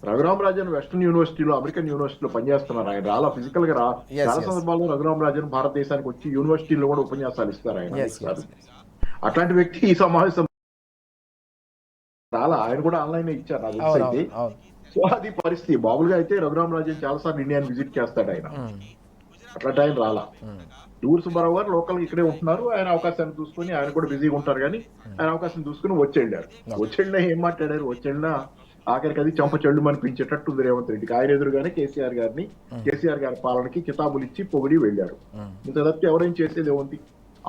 Raghuram Rajan western యూనివర్సిటీలో, అమెరికన్ యూనివర్సిటీలో పనిచేస్తున్నారు. ఆయన చాలా ఫిజికల్ గా చాలా సందర్భాల్లో రఘురామ్ రాజన్ భారతదేశానికి వచ్చి యూనివర్సిటీలో కూడా ఉపన్యాసాలు ఇస్తారు ఆయన. అట్లాంటి వ్యక్తి ఈ సమావేశం చాలా ఆయన కూడా ఆన్లైన్ ఇచ్చారు నాకు తెలిసి అయితే. సో అది పరిస్థితి. మామూలుగా అయితే రఘురామ్ రాజన్ చాలా సార్లు ఇండియాని విజిట్ చేస్తాడు ఆయన, అట్లాంటి ఆయన రాలా. డూర్ సుబ్బారావు గారు లోకల్ ఇక్కడే ఉంటున్నారు. ఆయన అవకాశాన్ని చూసుకుని, ఆయన కూడా బిజీగా ఉంటారు కానీ ఆయన అవకాశం చూసుకుని వచ్చేళ్ళారు. వచ్చేళ్ళినా ఏం మాట్లాడారు, వచ్చేళ్ళినా ఆఖరికి అది చెంప చెళ్ళు అనిపించేటట్టు రేవంత్ రెడ్డికి. ఆయన ఎదురుగానే కేసీఆర్ గారి పాలనకి కితాబులు ఇచ్చి పొగిడి వెళ్ళారు. ఇంత తప్పితే ఎవరేం చేసేది ఏముంది?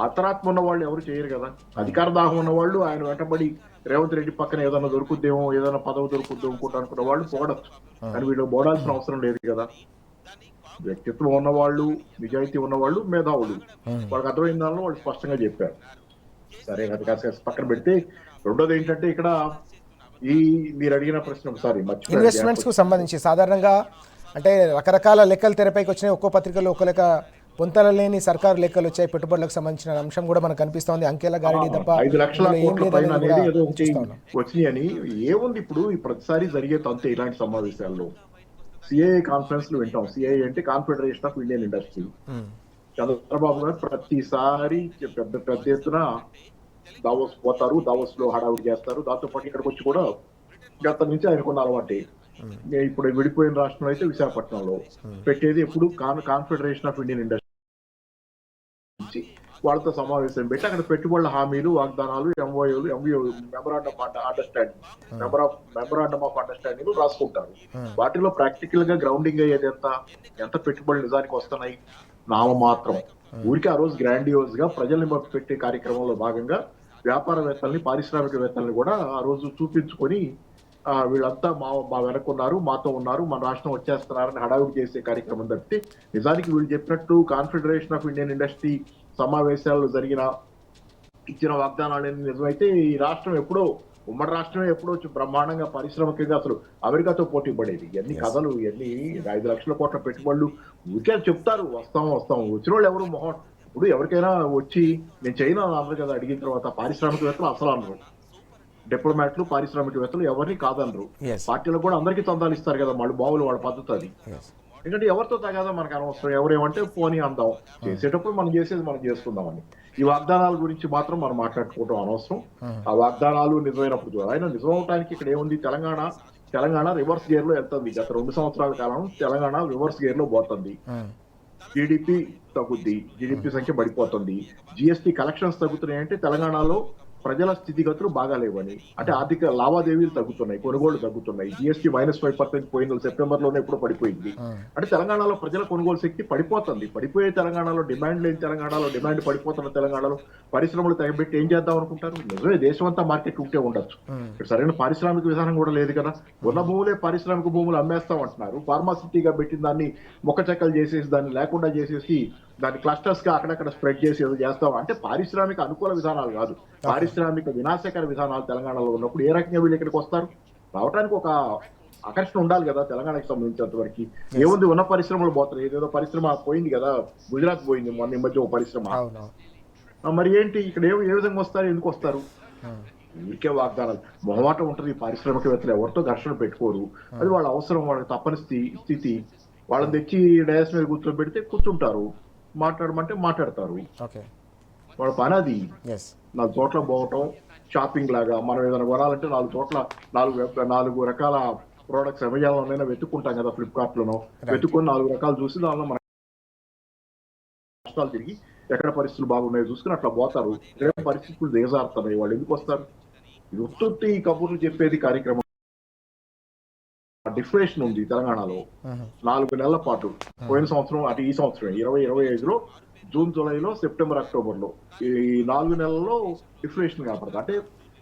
అంతరాత్మ ఉన్న వాళ్ళు ఎవరు చేయరు కదా. అధికార దాహం ఉన్న వాళ్ళు ఆయన వెంటబడి రేవంత్ రెడ్డి పక్కన ఏదైనా దొరుకుద్దేమో, ఏదైనా పదవి దొరుకుద్దేమో అనుకున్న వాళ్ళు పొగడచ్చు, కానీ వీళ్ళు పోడాల్సిన అవసరం లేదు కదా. వ్యక్తిత్వం ఉన్నవాళ్ళు, నిజాయితీ ఉన్నవాళ్ళు, మేధావులు. వాళ్ళకి అర్థమైన దానిలో వాళ్ళు స్పష్టంగా చెప్పారు. సరే అది కాస్త పక్కన పెడితే, రెండోది ఏంటంటే ఇక్కడ ఈ మీరు అడిగిన ప్రశ్న ఒకసారి మర్చిపోయాను. ఇన్వెస్ట్మెంట్స్కు సంబంధించి సాధారణంగా అంటే రకరకాల లెక్కలు తెరపైకి వచ్చినాయి. ఒక్కో పత్రికలో ఒక్కో లెక్క పొంతన లేని సర్కారు లెక్కలు వచ్చాయి. పెట్టుబడులకు సంబంధించిన అంశం కూడా మనకు కనిపిస్తోంది. అంకెల గారిడి తప్ప 5 లక్షల ఇందులో ఏం కోట్ల పైన లేదనేది అనేది కూడా ఏదో ఒకటి చూస్తా ఉన్నాం. వచ్చినాయి అని ఏముంది ఇప్పుడు ఈ ప్రతిసారి జరిగే తంతే ఇలాంటి సమావేశాల్లో. సిఐఏ కాన్ఫరెన్స్ లో వింటాం. సిఐఏ అంటే confederation of Indian industry. Chandrababu గారు ప్రతిసారి పెద్ద పెద్ద ఎత్తున దావోస్ పోతారు, దావోస్ లో హడావుడి చేస్తారు. దాంతో పాటు ఇక్కడికి వచ్చి కూడా గత నుంచి ఆయనకున్న అలవాటే. ఇప్పుడు విడిపోయిన రాష్ట్రంలో అయితే విశాఖపట్నంలో పెట్టేది ఎప్పుడు కాన్ఫెడరేషన్ ఆఫ్ ఇండియన్ ఇండస్ట్రీ నుంచి వాళ్ళతో సమావేశం పెట్టి అక్కడ పెట్టుబడుల హామీలు, వాగ్దానాలు, ఎంఓయూలు, మెమరాండమ్ ఆఫ్ అండర్స్టాండింగ్ రాసుకుంటారు. వాటిలో ప్రాక్టికల్ గా గ్రౌండింగ్ అయ్యేది ఎంత పెట్టుబడులు నిజానికి వస్తున్నాయి, నామమాత్రం. ఊరికి ఆ రోజు గ్రాండియోస్ గా ప్రజల్ని పెట్టే కార్యక్రమంలో భాగంగా వ్యాపారవేత్తల్ని, పారిశ్రామికవేత్తల్ని కూడా ఆ రోజు చూపించుకొని వీళ్ళంతా మా వెనకున్నారు, మాతో ఉన్నారు, మన రాష్ట్రం వచ్చేస్తున్నారని హడావుడి చేసే కార్యక్రమం తప్పితే నిజానికి వీళ్ళు చెప్పినట్టు కాన్ఫెడరేషన్ ఆఫ్ ఇండియన్ ఇండస్ట్రీ సమావేశాల్లో ఇచ్చిన వాగ్దానాలు నిజమైతే ఈ రాష్ట్రం ఎప్పుడో, ఉమ్మడి రాష్ట్రమే ఎప్పుడో బ్రహ్మాండంగా పారిశ్రామికంగా అసలు అమెరికాతో పోటీ పడేది. ఇవన్నీ కథలు, ఇవన్నీ 5 లక్షల కోట్ల పెట్టుబడులు ఊరికే చెప్తారు. వస్తాం వచ్చిన వాళ్ళు ఎవరు మొహం. ఇప్పుడు ఎవరికైనా వచ్చి నేను చైనా అన్నారు కదా, అడిగిన తర్వాత పారిశ్రామికవేత్తలు అసలు అనరు. డిప్లొమాట్లు, పారిశ్రామికవేత్తలు ఎవరిని కాదనరు. పార్టీలకు కూడా అందరికీ చందాలు ఇస్తారు కదా, వాళ్ళు బావులు, వాళ్ళ పద్ధతి అది. ఎందుకంటే ఎవరితో తగదా మనకు అనవసరం. ఎవరేమంటే పోనీ అందాం, చేసేటప్పుడు మనం చేసేది మనం చేసుకుందామని. ఈ వాగ్దానాల గురించి మాత్రం మనం మాట్లాడుకోవడం అనవసరం. ఆ వాగ్దానాలు నిజమైనప్పుడు ఆయన నిజం అవడానికి ఇక్కడ ఏముంది, తెలంగాణ రివర్స్ గేర్ లో వెళ్తుంది. గత 2 సంవత్సరాల కాలం తెలంగాణ రివర్స్ గేర్ లో పోతుంది. జీడిపి తగ్గుద్ది, జీడిపి సంఖ్య పడిపోతుంది. జిఎస్టీ కలెక్షన్స్ తగ్గుతున్నాయంటే తెలంగాణలో ప్రజల స్థితిగతులు బాగాలేవని, అంటే ఆర్థిక లావాదేవీలు తగ్గుతున్నాయి, కొనుగోళ్లు తగ్గుతున్నాయి. జిఎస్టీ -5% పోయిన సెప్టెంబర్ లోనే ఎప్పుడు పడిపోయింది. అంటే తెలంగాణలో ప్రజల కొనుగోలు శక్తి పడిపోతుంది. పడిపోయే తెలంగాణలో, డిమాండ్ లేని తెలంగాణలో, డిమాండ్ పడిపోతున్న తెలంగాణలో పరిశ్రమలు తగ్గబెట్టి ఏం చేద్దాం అనుకుంటారు? నిజమే దేశం అంతా మార్కెట్ ఉంటే ఉండొచ్చు. ఇక్కడ సరైన పారిశ్రామిక విధానం కూడా లేదు కదా. ఉన్న భూములే పారిశ్రామిక భూములు అమ్మేస్తాం అంటున్నారు. ఫార్మాసిటీగా పెట్టిన దాన్ని మొక్కచెక్కలు చేసేసి, దాన్ని లేకుండా చేసేసి, దాన్ని క్లస్టర్స్ గా అక్కడక్కడ స్ప్రెడ్ చేసి ఏదో చేస్తాం అంటే పారిశ్రామిక అనుకూల విధానాలు కాదు, పారిశ్రామిక వినాశకర విధానాలు తెలంగాణలో ఉన్నప్పుడు ఏ రకంగా వీళ్ళు ఇక్కడికి వస్తారు? రావడానికి ఒక ఆకర్షణ ఉండాలి కదా తెలంగాణకి సంబంధించినంత వరకు. ఏముంది, ఉన్న పరిశ్రమలు పోతాయి. ఏదేదో పరిశ్రమ పోయింది కదా, గుజరాత్ పోయింది మొన్న ఈ మధ్య ఒక పరిశ్రమ. మరి ఏంటి ఇక్కడ ఏ విధంగా వస్తారు, ఎందుకు వస్తారు? ఊరికే వాగ్దానాలు, మొహమాటం ఉంటుంది. పారిశ్రామికవేత్తలు ఎవరితో ఘర్షణ పెట్టుకోరు. అది వాళ్ళ అవసరం, వాళ్ళకి తప్పని స్థితి. వాళ్ళని తెచ్చి డయాస్ మీద కూర్చోబెడితే కూర్చుంటారు, మాట్లాడమంటే మాట్లాడతారు. వాళ్ళ పని అది. 4 చోట్ల పోవటం, షాపింగ్ లాగా. మనం ఏదైనా కొనాలంటే 4 చోట్ల 4 రకాల ప్రోడక్ట్స్ అమెజాన్లోనైనా వెతుక్కుంటాం కదా, ఫ్లిప్కార్ట్ లోనో వెతుక్కొని 4 రకాలు చూసి దానిలో మన రాష్ట్రాలు తిరిగి ఎక్కడ పరిస్థితులు బాగున్నాయో చూసుకుని అట్లా పోతారు. ఇక్కడ పరిస్థితులు దిగజారుతున్నాయి, వాళ్ళు ఎందుకు వస్తారు? ఇది ఉత్తుత్తి కబుర్లు చెప్పేది కార్యక్రమం. డిఫ్లేషన్ ఉంది తెలంగాణలో 4 నెలల పాటు. పోయిన సంవత్సరం అటు ఈ సంవత్సరం 2025లో జూన్, జూలైలో, సెప్టెంబర్, అక్టోబర్లో ఈ 4 నెలల్లో డిఫ్లేషన్ కనపడుతుంది. అంటే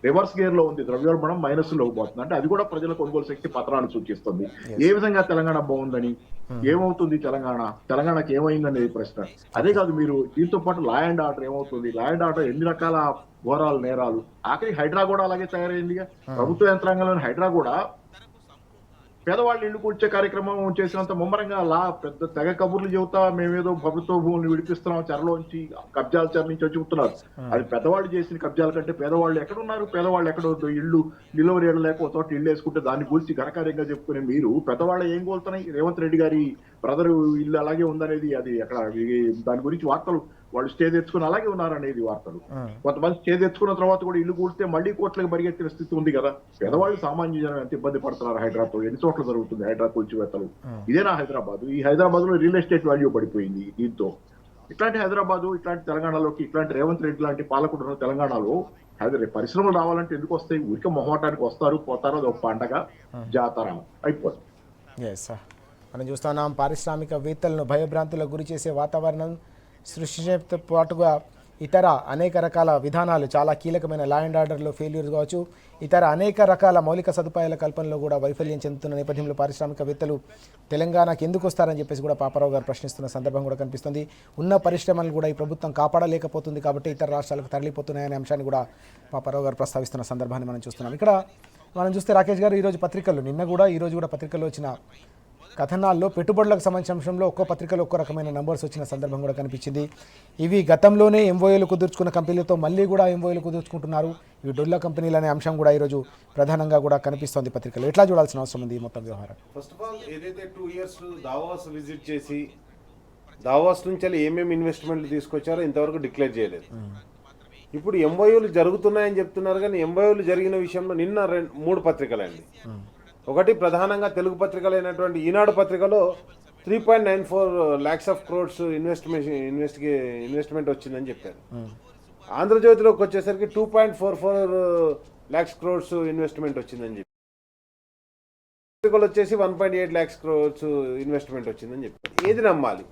రివర్స్ గేర్ లో ఉంది, ద్రవ్యోల్బణం మైనస్ లోకి పోతుంది. అంటే అది కూడా ప్రజల కొనుగోలు శక్తి పతనాన్ని సూచిస్తుంది. ఏ విధంగా తెలంగాణ బాగుందని, ఏమవుతుంది తెలంగాణకి ఏమైందనేది ప్రశ్న. అదే కాదు, మీరు దీంతో పాటు లా అండ్ ఆర్డర్ ఏమవుతుంది, లా అండ్ ఆర్డర్ ఎన్ని రకాల ఘోరాలు, నేరాలు. ఆఖరి హైడ్రా కూడా అలాగే తయారైందిగా. ప్రభుత్వ యంత్రాంగంలోని హైడ్రా కూడా పేదవాళ్ళు ఇల్లు కూర్చే కార్యక్రమం చేసినంత ముమ్మరంగా పెద్ద తెగ కబుర్లు చెబుతా మేమేదో ప్రభుత్వ భూములు విడిపిస్తున్నాం, చెరలోంచి కబ్జాల చెర నుంచి చెబుతున్నారు. అది పెద్దవాళ్ళు చేసిన కబ్జాల కంటే పేదవాళ్ళు ఎక్కడున్నారు? పేదవాళ్ళు ఎక్కడ ఇల్లు నిలువరి లేక ఒక చోట ఇల్లు వేసుకుంటే దాన్ని గురించి ఘనకార్యంగా చెప్పుకునే మీరు పెద్దవాళ్ళు ఏం కోలుతున్నాయి? రేవంత్ రెడ్డి గారి బ్రదర్ ఇల్లు అలాగే ఉందనేది, అది అక్కడ దాని గురించి వార్తలు వాళ్ళు స్టే తెచ్చుకుని అలాగే ఉన్నారనేది వార్తలు. కొంతమంది స్టే తెచ్చుకున్న తర్వాత కూడా ఇల్లు కూడితే మళ్ళీ కోట్లకు పరిగెత్తిన స్థితి ఉంది కదా. పేదవాళ్ళు, సామాన్య జనం ఎంత ఇబ్బంది పడుతున్నారు హైదరాబాద్. ఎన్ని చోట్ల జరుగుతుంది హైదరాబాద్ కూల్చివేత్తలు. ఇదేనా హైదరాబాద్? ఈ హైదరాబాద్ లో రియల్ ఎస్టేట్ వాల్యూ పడిపోయింది దీంతో. ఇట్లాంటి హైదరాబాద్, ఇట్లాంటి తెలంగాణలోకి ఇట్లాంటి రేవంత్ రెడ్డి లాంటి పాలకుడు ఉన్న తెలంగాణలో పరిశ్రమలు రావాలంటే ఎందుకు వస్తాయి? ఊరికే మొహమాటానికి వస్తారు, పోతారు. అది ఒక పండగ, జాతర అయిపోతుంది. మనం చూస్తున్నాం, పారిశ్రామికవేత్తలను భయభ్రాంతులకు గురి చేసే వాతావరణం సృష్టించడంతో పాటుగా ఇతర అనేక రకాల విధానాలు చాలా కీలకమైన లా అండ్ ఆర్డర్లో ఫెయిల్యూర్ కావచ్చు, ఇతర అనేక రకాల మౌలిక సదుపాయాల కల్పనలో కూడా వైఫల్యం చెందుతున్న నేపథ్యంలో పారిశ్రామికవేత్తలు తెలంగాణకి ఎందుకు వస్తారని చెప్పేసి కూడా పాపారావు గారు ప్రశ్నిస్తున్న సందర్భం కూడా కనిపిస్తుంది. ఉన్న పరిశ్రమలను కూడా ఈ ప్రభుత్వం కాపాడలేకపోతుంది కాబట్టి ఇతర రాష్ట్రాలకు తరలిపోతున్నాయనే అంశాన్ని కూడా పాపారావు గారు ప్రస్తావిస్తున్న సందర్భాన్ని మనం చూస్తున్నాం. ఇక్కడ మనం చూస్తే రాకేష్ గారు ఈరోజు పత్రికల్లో ఈరోజు కూడా పత్రికల్లో వచ్చిన కథనాల్లో పెట్టుబడులకు సంబంధించిన అంశంలో ఒక్కో పత్రికలో ఒక్కో రకమైన నంబర్స్ వచ్చిన సందర్భం కూడా కనిపించింది. ఇవి గతంలోనే ఎంఓఏలు కుదుర్చుకున్న కంపెనీలతో మళ్ళీ కూడా ఎంఓఏలు కుదుర్చుకుంటున్నారు, ఇవి డొల్ల కంపెనీలు అనే అంశం కూడా ఈరోజు ప్రధానంగా కూడా కనిపిస్తోంది పత్రికలో. ఎట్లా చూడాల్సిన అవసరం ఉంది ఈ మొత్తం వ్యవహారం? ఫస్ట్ ఆఫ్ ఆల్ ఏదైతే 2 years దావోస్ విజిట్ చేసి దావోస్ నుంచి ఏమేమి ఇన్వెస్ట్మెంట్లు తీసుకొచ్చారో ఇంతవరకు డిక్లేర్ చేయలేదు. ఇప్పుడు ఎంఓయూలు జరుగుతున్నాయని చెప్తున్నారు, కానీ ఎంఓయూలు జరిగిన విషయంలో నిన్న 3 పత్రికలండి. ఒకటి ప్రధానంగా తెలుగు పత్రికలైనటువంటి ఈనాడు పత్రికలో 3.94 lakhs of crores ఇన్వెస్ట్మెంట్ వచ్చిందని చెప్పారు. ఆంధ్రజ్యోతిలోకి వచ్చేసరికి 2.44 lakhs crores ఇన్వెస్ట్మెంట్ వచ్చిందని చెప్పారు. పత్రికలు వచ్చేసి 1.8 lakhs crores ఇన్వెస్ట్మెంట్ వచ్చిందని చెప్పారు. ఏది నమ్మాలి?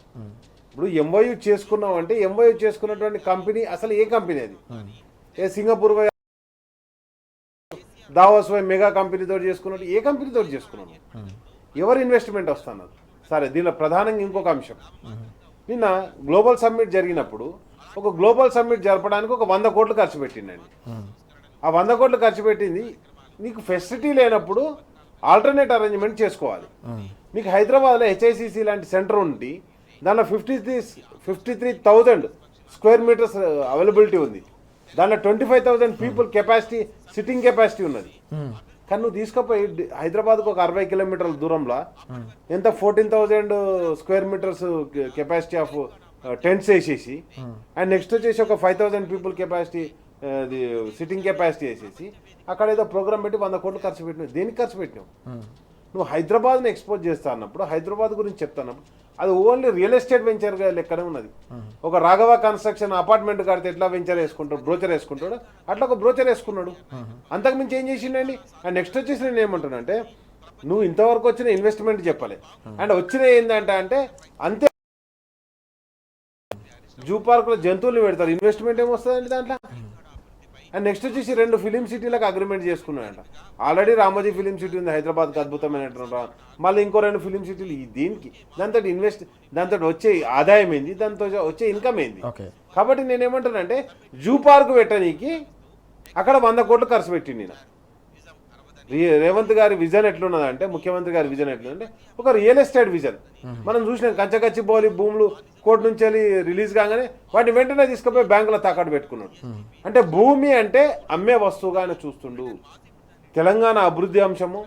ఇప్పుడు ఎంఓయూ చేసుకున్నాం అంటే ఎంఓయూ చేసుకున్నటువంటి కంపెనీ అసలు ఏ కంపెనీ అది? ఏ సింగపూర్ దావోస్ మెగా కంపెనీతో చేసుకున్నట్టు ఏ కంపెనీతో చేసుకున్నాను? ఎవరు ఇన్వెస్ట్మెంట్ వస్తున్నారు? సరే, దీనిలో ప్రధానంగా ఇంకొక అంశం, నిన్న గ్లోబల్ సమ్మిట్ జరిగినప్పుడు ఒక గ్లోబల్ సమ్మిట్ జరపడానికి ఒక 100 కోట్లు ఖర్చు పెట్టిండండి. ఆ 100 కోట్లు ఖర్చు పెట్టింది నీకు ఫెసిలిటీ లేనప్పుడు ఆల్టర్నేట్ అరేంజ్మెంట్ చేసుకోవాలి. మీకు హైదరాబాద్లో హెచ్ఐసిసి లాంటి సెంటర్ ఉండి దానిలో 53,000 స్క్వేర్ మీటర్స్ అవైలబిలిటీ ఉంది, దాంట్లో 25,000 పీపుల్ కెపాసిటీ, సిట్టింగ్ కెపాసిటీ ఉన్నది. కానీ నువ్వు తీసుకుపోయి హైదరాబాద్కు ఒక 60 కిలోమీటర్ల దూరంలో ఎంత 14,000 square metres capacity of tents వేసేసి అండ్ నెక్స్ట్ వచ్చేసి ఒక 5,000 పీపుల్ కెపాసిటీ సిట్టింగ్ కెపాసిటీ వేసేసి అక్కడ ఏదో ప్రోగ్రామ్ పెట్టి 100 కోట్లు ఖర్చు పెట్టినావు. దేనికి ఖర్చు పెట్టినావు? నువ్వు హైదరాబాద్ని ఎక్స్పోజ్ చేస్తా అన్నప్పుడు, హైదరాబాద్ గురించి చెప్తాన్నప్పుడు అది ఓన్లీ రియల్ ఎస్టేట్ వెంచర్ లెక్కనే ఉన్నది. ఒక రాఘవ కన్స్ట్రక్షన్ అపార్ట్మెంట్ కడితే ఎట్లా వెంచర్ వేసుకుంటాడు, బ్రోచర్ వేసుకుంటాడు, అట్లా ఒక బ్రోచర్ వేసుకున్నాడు. అంతకుమించి ఏం చేసిండండి? అండ్ నెక్స్ట్ వచ్చేసి నేను ఏమంటానంటే, నువ్వు ఇంతవరకు వచ్చిన ఇన్వెస్ట్మెంట్ చెప్పలే, అండ్ వచ్చిన ఏంటంటే అంటే అంతే జూ పార్కులో జంతువులు పెడతారు, ఇన్వెస్ట్మెంట్ ఏమొస్తుందండి దాంట్లో? అండ్ నెక్స్ట్ వచ్చేసి 2 ఫిలిం సిటీలకు అగ్రిమెంట్ చేసుకున్నాడంట. ఆల్రెడీ రామోజీ ఫిలిం సిటీ ఉంది హైదరాబాద్కి, అద్భుతమైనటువంటి, మళ్ళీ ఇంకో 2 ఫిలిం సిటీలు. దీనికి దాంతో వచ్చే ఆదాయం ఏంది, దాంతో వచ్చే ఇన్కమ్ ఏంది? కాబట్టి నేనేమంటానంటే జూ పార్క్ పెట్టనీకి అక్కడ 100 కోట్లు ఖర్చు పెట్టింది. రేవంత్ గారి విజన్ ఎట్లున్నదంటే, ముఖ్యమంత్రి గారి విజన్ ఎట్లుందంటే ఒక రియల్ ఎస్టేట్ విజన్. మనం చూసినాం కంచకచ్చిబౌలి భూములు కోర్టు నుంచి వెళ్ళి రిలీజ్ కాగానే వాటిని వెంటనే తీసుకుపోయి బ్యాంకులో తాకట్టు పెట్టుకున్నాడు. అంటే భూమి అంటే అమ్మే వస్తువుగా ఆయన చూస్తుండు. తెలంగాణ అభివృద్ధి అంశము,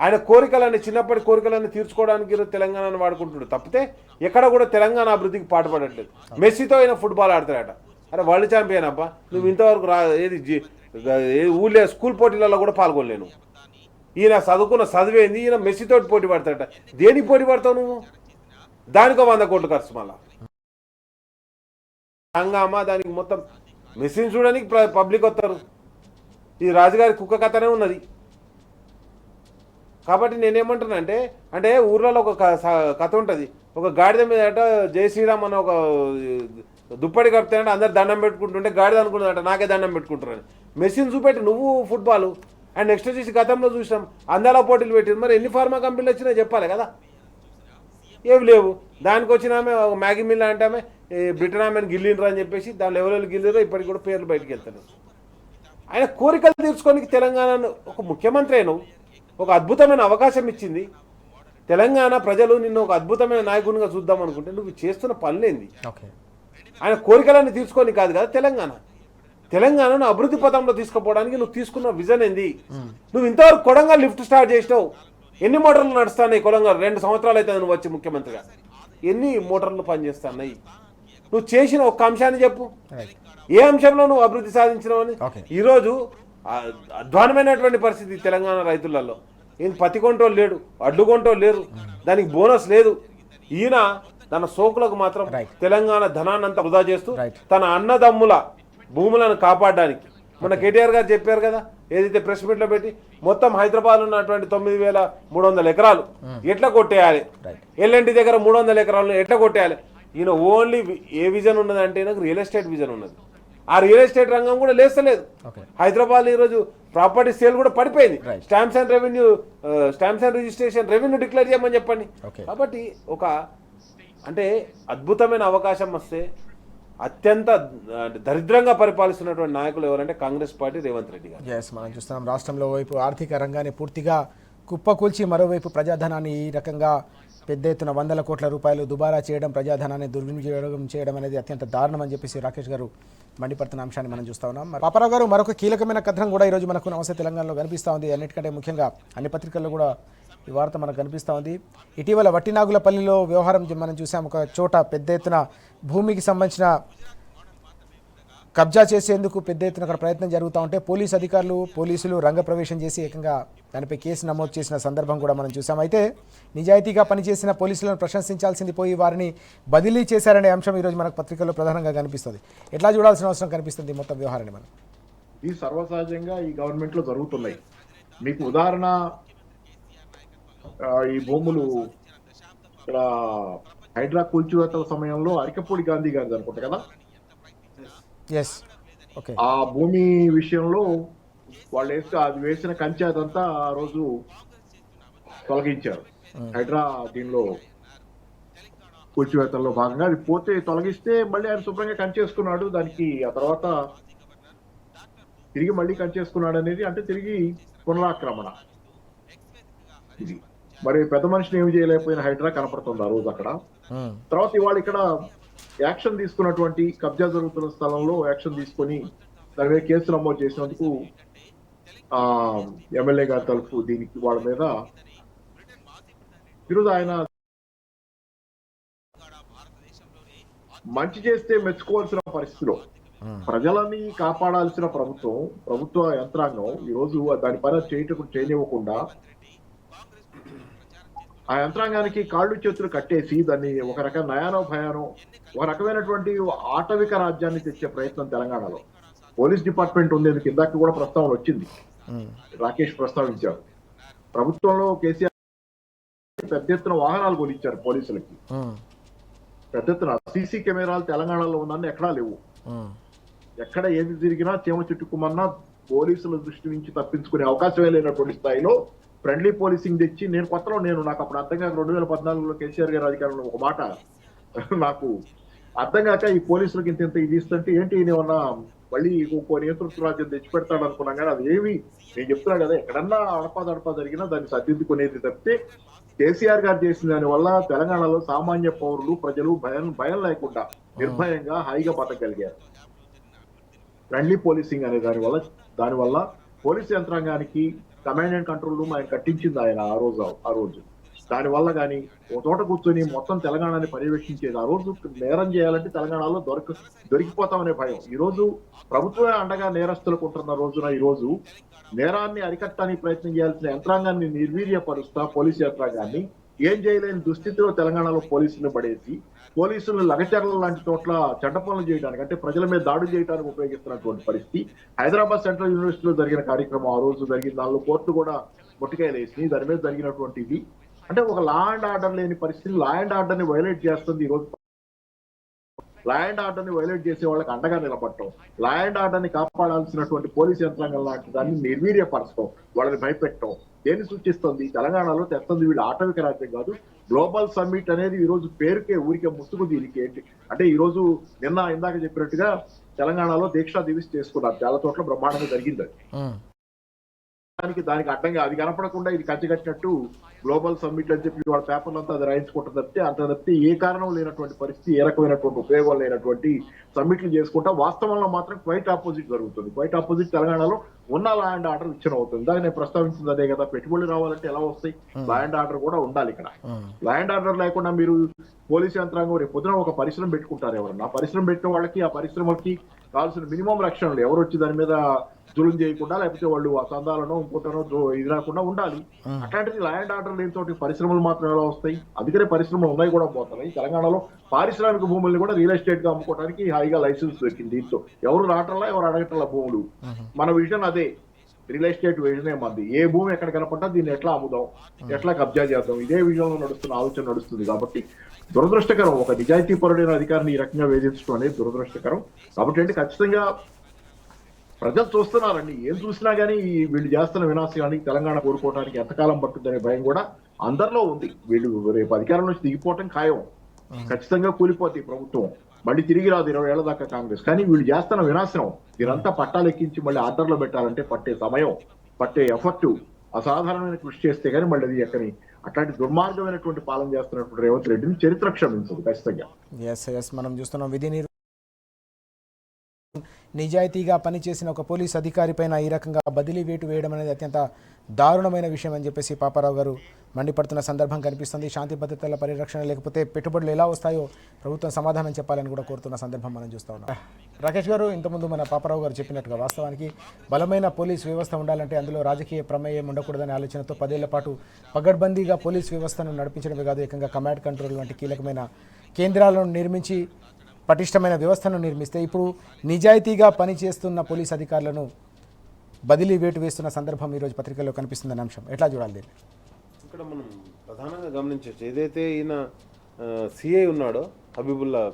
ఆయన కోరికలన్నీ, చిన్నప్పటి కోరికలన్నీ తీర్చుకోవడానికి తెలంగాణను వాడుకుంటున్నాడు తప్పితే ఎక్కడ కూడా తెలంగాణ అభివృద్ధికి పాటుపడట్లేదు. మెస్సీతో ఆయన ఫుట్బాల్ ఆడతాడట. అరే వరల్డ్ ఛాంపియన్ అబ్బా, నువ్వు ఇంతవరకు ఊళ్ళో స్కూల్ పోటీలలో కూడా పాల్గొనలేను. ఈయన చదువుకున్న చదివేంది, ఈయన మెస్సీతో పోటీ పడతాడట. దేనికి పోటీ పడతావు నువ్వు? దానికో 100 కోట్లు ఖర్చు. మళ్ళా హంగామా, దానికి మొత్తం మెస్సీని చూడడానికి పబ్లిక్ వస్తారు. ఈ రాజుగారి కుక్క కథనే ఉన్నది. కాబట్టి నేనేమంటున్నానంటే, అంటే ఊర్లలో ఒక కథ ఉంటుంది, ఒక గాడిద మీద అట జై శ్రీరామ్ అన్న ఒక దుప్పటి కప్తానంటే అందరు దండం పెట్టుకుంటుంటే గాడిద అనుకున్నదట నాకే దండం పెట్టుకుంటారని. మెస్సీని చూపెట్టి నువ్వు ఫుట్బాల్. అండ్ నెక్స్ట్ వచ్చేసి గతంలో చూసినాం అందాల పోటీలు పెట్టింది. మరి ఎన్ని ఫార్మా కంపెనీలు వచ్చినా చెప్పాలి కదా, ఏవి లేవు. దానికి వచ్చిన ఆమె ఒక మ్యాగీ మిల్ అంటే ఆమె బ్రిటన్ ఆమెను గిల్లినరు అని చెప్పేసి దాని ఎవరెవరు గిల్లిరో ఇప్పటికి కూడా పేర్లు బయటకు వెళ్తారు. ఆయన కోరికలు తీర్చుకోనికి తెలంగాణను ఒక ముఖ్యమంత్రి అయిన ఒక అద్భుతమైన అవకాశం ఇచ్చింది తెలంగాణ ప్రజలు. నిన్ను ఒక అద్భుతమైన నాయకునిగా చూద్దాం అనుకుంటే నువ్వు చేస్తున్న పనులేంది? ఆయన కోరికలన్నీ తీర్చుకొని కాదు కదా తెలంగాణను అభివృద్ధి పథంలో తీసుకుపోవడానికి నువ్వు తీసుకున్న విజన్ ఏంది? నువ్వు ఇంతవరకు కొడంగల్ లిఫ్ట్ స్టార్ట్ చేసినావు. ఎన్ని మోటార్లు నడుస్తున్నాయి కొడంగల్? 2 సంవత్సరాలు అయితే నువ్వు వచ్చి ముఖ్యమంత్రిగా ఎన్ని మోటార్లు పనిచేస్తున్నాయి? నువ్వు చేసిన ఒక్క అంశాన్ని చెప్పు, ఏ అంశంలో నువ్వు అభివృద్ధి సాధించినావని. ఈరోజు అధ్వానమైనటువంటి పరిస్థితి తెలంగాణ రైతులలో. ఏం పత్తి కొంటోళ్ళు లేడు, అడ్లు కొంటోళ్ళు లేరు, దానికి బోనస్ లేదు. ఈయన తన సోకులకు మాత్రం తెలంగాణ ధనాన్నంతా వృధా చేస్తూ తన అన్నదమ్ముల భూములను కాపాడడానికి మన కేటీఆర్ గారు చెప్పారు కదా, ఏదైతే ప్రెస్ మీట్లో పెట్టి మొత్తం హైదరాబాద్ ఉన్నటువంటి 9,300 ఎకరాలు ఎట్లా కొట్టేయాలి, ఎల్ఎన్టీ దగ్గర 300 ఎకరాలను ఎట్లా కొట్టేయాలి. ఈయన ఓన్లీ ఏ విజన్ ఉన్నదంటే నాకు రియల్ ఎస్టేట్ విజన్ ఉన్నది. ఆ రియల్ ఎస్టేట్ రంగం కూడా లేస్తలేదు. ఓకే. హైదరాబాద్ ఈరోజు ప్రాపర్టీ సేల్ కూడా పడిపోయింది. Right. Stamps and registration revenue declare చేయమని చెప్పండి. Okay. కాబట్టి ఒక అంటే అద్భుతమైన అవకాశం వస్తే అత్యంత దరిద్రంగా పరిపాలిస్తున్నటువంటి నాయకులు ఎవరంటే కాంగ్రెస్ పార్టీ, రేవంత్ రెడ్డి గారు. ఎస్, మనం చూస్తున్నాం రాష్ట్రంలో వైపు ఆర్థిక రంగాన్ని పూర్తిగా కుప్పకూల్చి మరోవైపు ప్రజాధనాన్ని ఈ రకంగా పెద్ద ఎత్తున 100 కోట్ల రూపాయలు దుబారా చేయడం, ప్రజాధనాన్ని దుర్వినియోగం చేయడం అనేది అత్యంత దారుణం అని చెప్పేసి రాకేష్ గారు మండిపడుతున్న అంశాన్ని మనం చూస్తా ఉన్నాం. మరి పాపారావు గారు, మరొక కీలకమైన కథనం కూడా ఈరోజు మనకు నమస్తే తెలంగాణలో కనిపిస్తూ ఉంది. అన్నిటికంటే ముఖ్యంగా అన్ని పత్రికల్లో కూడా ఈ వార్త మనకు కనిపిస్తూ ఉంది. ఇటీవల వట్టినాగులపల్లిలో వ్యవహారం మనం చూసాం. ఒక చోట పెద్ద ఎత్తున భూమికి సంబంధించిన కబ్జా చేసేందుకు పెద్ద ఎత్తున అక్కడ ప్రయత్నం జరుగుతూ ఉంటే పోలీసులు రంగప్రవేశం చేసి ఏకంగా దానిపై కేసు నమోదు చేసిన సందర్భం కూడా మనం చూసాం. అయితే నిజాయితీగా పనిచేసిన పోలీసులను ప్రశంసించాల్సింది పోయి వారిని బదిలీ చేశారనే అంశం ఈరోజు మనకు పత్రికల్లో ప్రధానంగా కనిపిస్తుంది. ఎట్లా చూడాల్సిన అవసరం కనిపిస్తుంది మొత్తం వ్యవహారాన్ని మనం? ఇది సర్వసహజంగా ఈ గవర్నమెంట్ లో జరుగుతున్నాయి. మీకు ఉదాహరణ, ఈ భూములు ఇక్కడ హైడ్రా కూల్చివేతల సమయంలో అరికపూడి గాంధీ గారిది అనుకుంటా కదా, ఎస్, ఓకే. ఆ భూమి విషయంలో వాళ్ళు అది వేసిన కంచె అదంతా ఆ రోజు తొలగించారు. హైడ్రా దీనిలో కూల్చివేతల్లో భాగంగా అది పోతే తొలగిస్తే మళ్ళీ ఆయన శుభ్రంగా కంచేసుకున్నాడు. దానికి ఆ తర్వాత తిరిగి మళ్ళీ కంచేసుకున్నాడు అనేది అంటే తిరిగి పునరాక్రమణ. ఇది మరి పెద్ద మనిషిని ఏమి చేయలేకపోయిన హైడ్రా కనపడుతుంది ఆ రోజు అక్కడ. తర్వాత ఇవాళ ఇక్కడ యాక్షన్ తీసుకున్నటువంటి కబ్జా జరుగుతున్న స్థలంలో యాక్షన్ తీసుకొని దాని మీద కేసు నమోదు చేసినందుకు ఎమ్మెల్యే గారి తరఫు దీనికి వాళ్ళ మీద ఈరోజు ఆయన మంచి చేస్తే మెచ్చుకోవాల్సిన పరిస్థితిలో ప్రజలని కాపాడాల్సిన ప్రభుత్వ యంత్రాంగం ఈరోజు దాని పని చేయనివ్వకుండా ఆ యంత్రాంగానికి కాళ్ళు చేతులు కట్టేసి దాన్ని ఒక రకం నయానో భయానో ఒక రకమైనటువంటి ఆటవిక రాజ్యాన్ని తెచ్చే ప్రయత్నం తెలంగాణలో పోలీస్ డిపార్ట్మెంట్ ఉండేందుకు ఇందాక కూడా ప్రస్తావన వచ్చింది. రాకేష్ ప్రస్తావించారు. ప్రభుత్వంలో కేసీఆర్ పెద్ద ఎత్తున వాహనాలు కొనిచ్చారు పోలీసులకి. పెద్ద ఎత్తున సీసీ కెమెరాలు తెలంగాణలో ఉందని ఎక్కడా లేవు. ఎక్కడ ఏది తిరిగినా చీమ చుట్టుకుమన్నా పోలీసుల దృష్టి నుంచి తప్పించుకునే అవకాశమే లేనటువంటి స్థాయిలో ఫ్రెండ్లీ పోలీసింగ్ తెచ్చి నాకు అప్పుడు అర్థం కాక 2014లో కేసీఆర్ గారి అధికారంలో ఒక మాట నాకు అర్థం కాక ఈ పోలీసులకి ఇంత ఇది ఇస్తుంటే ఏంటి ఏమన్నా మళ్ళీ ఇంకో నేతృత్వ రాజ్యం తెచ్చిపెడతాడు అనుకున్నాం. కానీ అది ఏమి నేను చెప్తున్నా కదా, ఎక్కడన్నా అడపా జరిగినా దాన్ని సర్దిద్దుకునేది తప్పితే కేసీఆర్ గారు చేసిన దాని వల్ల తెలంగాణలో సామాన్య పౌరులు ప్రజలు భయం లేకుండా నిర్భయంగా హాయిగా బతకగలిగారు. ఫ్రెండ్లీ పోలీసింగ్ అనే దానివల్ల పోలీసు యంత్రాంగానికి కమాండ్ అండ్ కంట్రోల్ రూమ్ ఆయన కట్టించింది ఆయన ఆ రోజు. దానివల్ల కానీ ఒక చోట కూర్చొని మొత్తం తెలంగాణని పర్యవేక్షించేది. ఆ రోజు నేరం చేయాలంటే తెలంగాణలో దొరికిపోతామనే భయం. ఈ రోజు ప్రభుత్వమే అండగా నేరస్తులకు ఉంటున్న రోజున ఈ రోజు నేరాన్ని అరికట్టడానికి ప్రయత్నం చేయాల్సిన యంత్రాంగాన్ని నిర్వీర్యపరుస్తా పోలీసు యంత్రాంగాన్ని ఏం చేయలేని దుస్థితిలో తెలంగాణలో పోలీసులను పడేసి పోలీసులు లగచర్ల లాంటి చోట్ల చెడ్డ పనులు చేయడానికి అంటే ప్రజల మీద దాడులు చేయడానికి ఉపయోగిస్తున్నటువంటి పరిస్థితి. హైదరాబాద్ సెంట్రల్ యూనివర్సిటీలో జరిగిన కార్యక్రమం ఆ రోజు జరిగిన దానిలో కోర్టు కూడా ముట్టికాయలేసి దాని మీద జరిగినటువంటిది అంటే ఒక లా అండ్ ఆర్డర్ లేని పరిస్థితి. లా అండ్ ఆర్డర్ ని వైలేట్ చేస్తుంది ఈ రోజు. లా అండ్ ఆర్డర్ ని వైలేట్ చేసే వాళ్ళకి అండగా నిలబడటం, లా అండ్ ఆర్డర్ ని కాపాడాల్సినటువంటి పోలీస్ యంత్రాంగం లాంటి దాన్ని నిర్వీర్యపరచడం, వాళ్ళని భయపెట్టడం దేన్ని సూచిస్తుంది? తెలంగాణలో తెస్తుంది వీళ్ళు ఆటవిక రాజ్యం కాదు. గ్లోబల్ సమ్మిట్ అనేది ఈ రోజు పేరుకే ఊరికే ముసుగు. దీనికి ఏంటి అంటే ఈ రోజు ఇందాక చెప్పినట్టుగా తెలంగాణలో దీక్షా దివిస్ చేసుకున్నారు. చాలా చోట్ల బ్రహ్మాండంగా జరిగింది. దానికి అడ్డంగా అది కనపడకుండా ఇది కట్టినట్టు గ్లోబల్ సమ్మిట్ అని చెప్పి వాళ్ళ పేపర్లు అంతా అది రాయించుకుంటా తప్పితే ఏ కారణం లేనటువంటి పరిస్థితి, ఏ రకమైనటువంటి ఉపయోగం లేనటువంటి సమ్మిట్లు చేసుకుంటా వాస్తవంలో మాత్రం క్వైట్ ఆపోజిట్ జరుగుతుంది. క్వైట్ ఆపోజిట్ తెలంగాణలో ఉన్న లా అండ్ ఆర్డర్ విచ్ఛిన్నం అవుతుంది. దాన్ని నేను ప్రస్తావించింది అదే కదా, పెట్టుబడులు రావాలంటే ఎలా వస్తాయి? లా అండ్ ఆర్డర్ కూడా ఉండాలి. ఇక్కడ లా అండ్ ఆర్డర్ లేకుండా మీరు పోలీసు యంత్రాంగం రేపు పొద్దున ఒక పరిశ్రమ పెట్టుకుంటారు. ఎవరన్నా పరిశ్రమ పెట్టిన వాళ్ళకి ఆ పరిశ్రమకి కావాల్సిన మినిమం రక్షణలు ఎవరు వచ్చి దాని మీద జులుం చేయకుండా లేకపోతే వాళ్ళు ఆ సందాలను ఇంకోటనో ఇది రాకుండా ఉండాలి. అట్లాంటిది లా అండ్ ఆర్డర్ లేని తోటి పరిశ్రమలు మాత్రం ఎలా వస్తాయి? అందుకనే పరిశ్రమలు ఉన్నాయి కూడా పోతున్నాయి. తెలంగాణలో పారిశ్రామిక భూముల్ని కూడా రియల్ ఎస్టేట్ గా అమ్ముకోవడానికి హాయిగా లైసెన్స్ దొరికింది. దీంతో ఎవరు రావటంలా ఎవరు అడగటంలా భూములు. మన విజన్ అదే. రియల్ ఎస్టేట్ విజనే మంది. ఏ భూమి ఎక్కడ కనపడ్డా దీన్ని ఎట్లా అమ్ముదాం, ఎట్లా కబ్జా చేద్దాం, ఇదే విజయంలో నడుస్తున్న ఆలోచన నడుస్తుంది. కాబట్టి దురదృష్టకరం, ఒక నిజాయితీ పరుడైన అధికారిని ఈ రకంగా వేధించడం అనేది దురదృష్టకరం. కాబట్టి అంటే ఖచ్చితంగా ప్రజలు చూస్తున్నారండి, ఏం చూసినా కానీ వీళ్ళు చేస్తున్న వినాశనానికి తెలంగాణ కోరుకోవడానికి ఎంతకాలం పట్టుద్దనే భయం కూడా అందరిలో ఉంది. వీళ్ళు రేపు అధికారం నుంచి దిగిపోవటం ఖాయం, ఖచ్చితంగా కూలిపోతుంది ప్రభుత్వం, మళ్ళీ తిరిగి రాదు 20 ఏళ్ల దాకా కాంగ్రెస్. కానీ వీళ్ళు చేస్తున్న వినాశనం వీరంతా పట్టాలెక్కించి మళ్ళీ ఆర్డర్లో పెట్టాలంటే పట్టే సమయం, పట్టే ఎఫర్ట్, అసాధారణమైన కృషి చేస్తే కానీ మళ్ళీ అది ఎక్కని అట్లాంటి దుర్మార్గమైనటువంటి పాలన చేస్తున్నటువంటి రేవంత్ రెడ్డిని చరిత్ర క్షమించదు ఖచ్చితంగా. ఎస్ మనం చూస్తున్నాం నిజాయితీగా పనిచేసిన ఒక పోలీస్ అధికారి పైన ఈ రకంగా బదిలీ వేటు వేయడం అనేది అత్యంత దారుణమైన విషయం అని చెప్పేసి పాపారావు గారు మండిపడుతున్న సందర్భం కనిపిస్తుంది. శాంతి భద్రతల పరిరక్షణ లేకపోతే పెట్టుబడులు ఎలా వస్తాయో ప్రభుత్వం సమాధానం చెప్పాలని కూడా కోరుతున్న సందర్భం మనం చూస్తూ ఉన్నాం. రాకేష్ గారు, ఇంతకుముందు మన పాపారావు గారు చెప్పినట్టుగా వాస్తవానికి బలమైన పోలీస్ వ్యవస్థ ఉండాలంటే అందులో రాజకీయ ప్రమేయం ఉండకూడదనే ఆలోచనతో 10 ఏళ్ల పాటు పగడ్బందీగా పోలీస్ వ్యవస్థను నడిపించడమే కాదు, ఏకంగా కమాండ్ కంట్రోల్ వంటి కీలకమైన కేంద్రాలను నిర్మించి పటిష్టమైన వ్యవస్థను నిర్మిస్తే ఇప్పుడు నిజాయితీగా పనిచేస్తున్న పోలీస్ అధికారులను బదిలీ వేటు వేస్తున్న సందర్భం ఈరోజు పత్రికల్లో కనిపిస్తుందనే అంశం ఎట్లా చూడాలి దీన్ని? ఇక్కడ మనం ప్రధానంగా గమనించవచ్చు, ఏదైతే ఈయన సిఐ ఉన్నాడో హబీబుల్లా,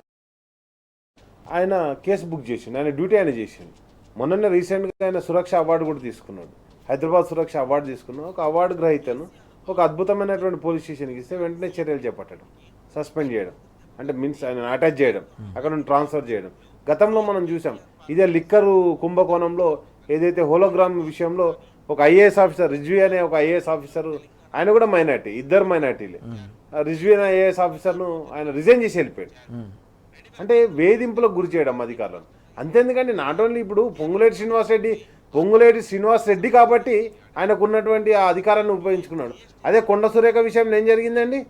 ఆయన కేసు బుక్ చేసిండు, ఆయన డ్యూటీ ఆయన చేసిండు. మొన్ననే రీసెంట్గా ఆయన సురక్ష అవార్డు కూడా తీసుకున్నాడు, హైదరాబాద్ సురక్ష అవార్డు తీసుకున్నాడు. ఒక అవార్డు గ్రహీతను ఒక అద్భుతమైనటువంటి పోలీస్ స్టేషన్కి ఇస్తే వెంటనే చర్యలు చేపట్టడం, సస్పెండ్ చేయడం, అంటే మీన్స్ ఆయన అటాచ్ చేయడం, అక్కడ నుండి ట్రాన్స్ఫర్ చేయడం. గతంలో మనం చూసాం ఇదే లిక్కరు కుంభకోణంలో ఏదైతే హోలోగ్రామ్ విషయంలో ఒక ఐఏఎస్ ఆఫీసర్ రిజ్వీ అనే ఒక ఐఏఎస్ ఆఫీసర్, ఆయన కూడా మైనార్టీ, ఇద్దరు మైనార్టీలే. రిజ్వీ అనే ఐఏఎస్ ఆఫీసర్ను ఆయన రిజైన్ చేసి వెళ్ళిపోయాడు. అంటే వేధింపులకు గురి చేయడం అధికారులను. అంతేందుకంటే నాట్ ఓన్లీ ఇప్పుడు పొంగులేటి శ్రీనివాస్ రెడ్డి కాబట్టి ఆయనకు ఉన్నటువంటి ఆ అధికారాన్ని ఉపయోగించుకున్నాడు. అదే కొండ సురేఖ విషయంలో ఏం జరిగిందండి?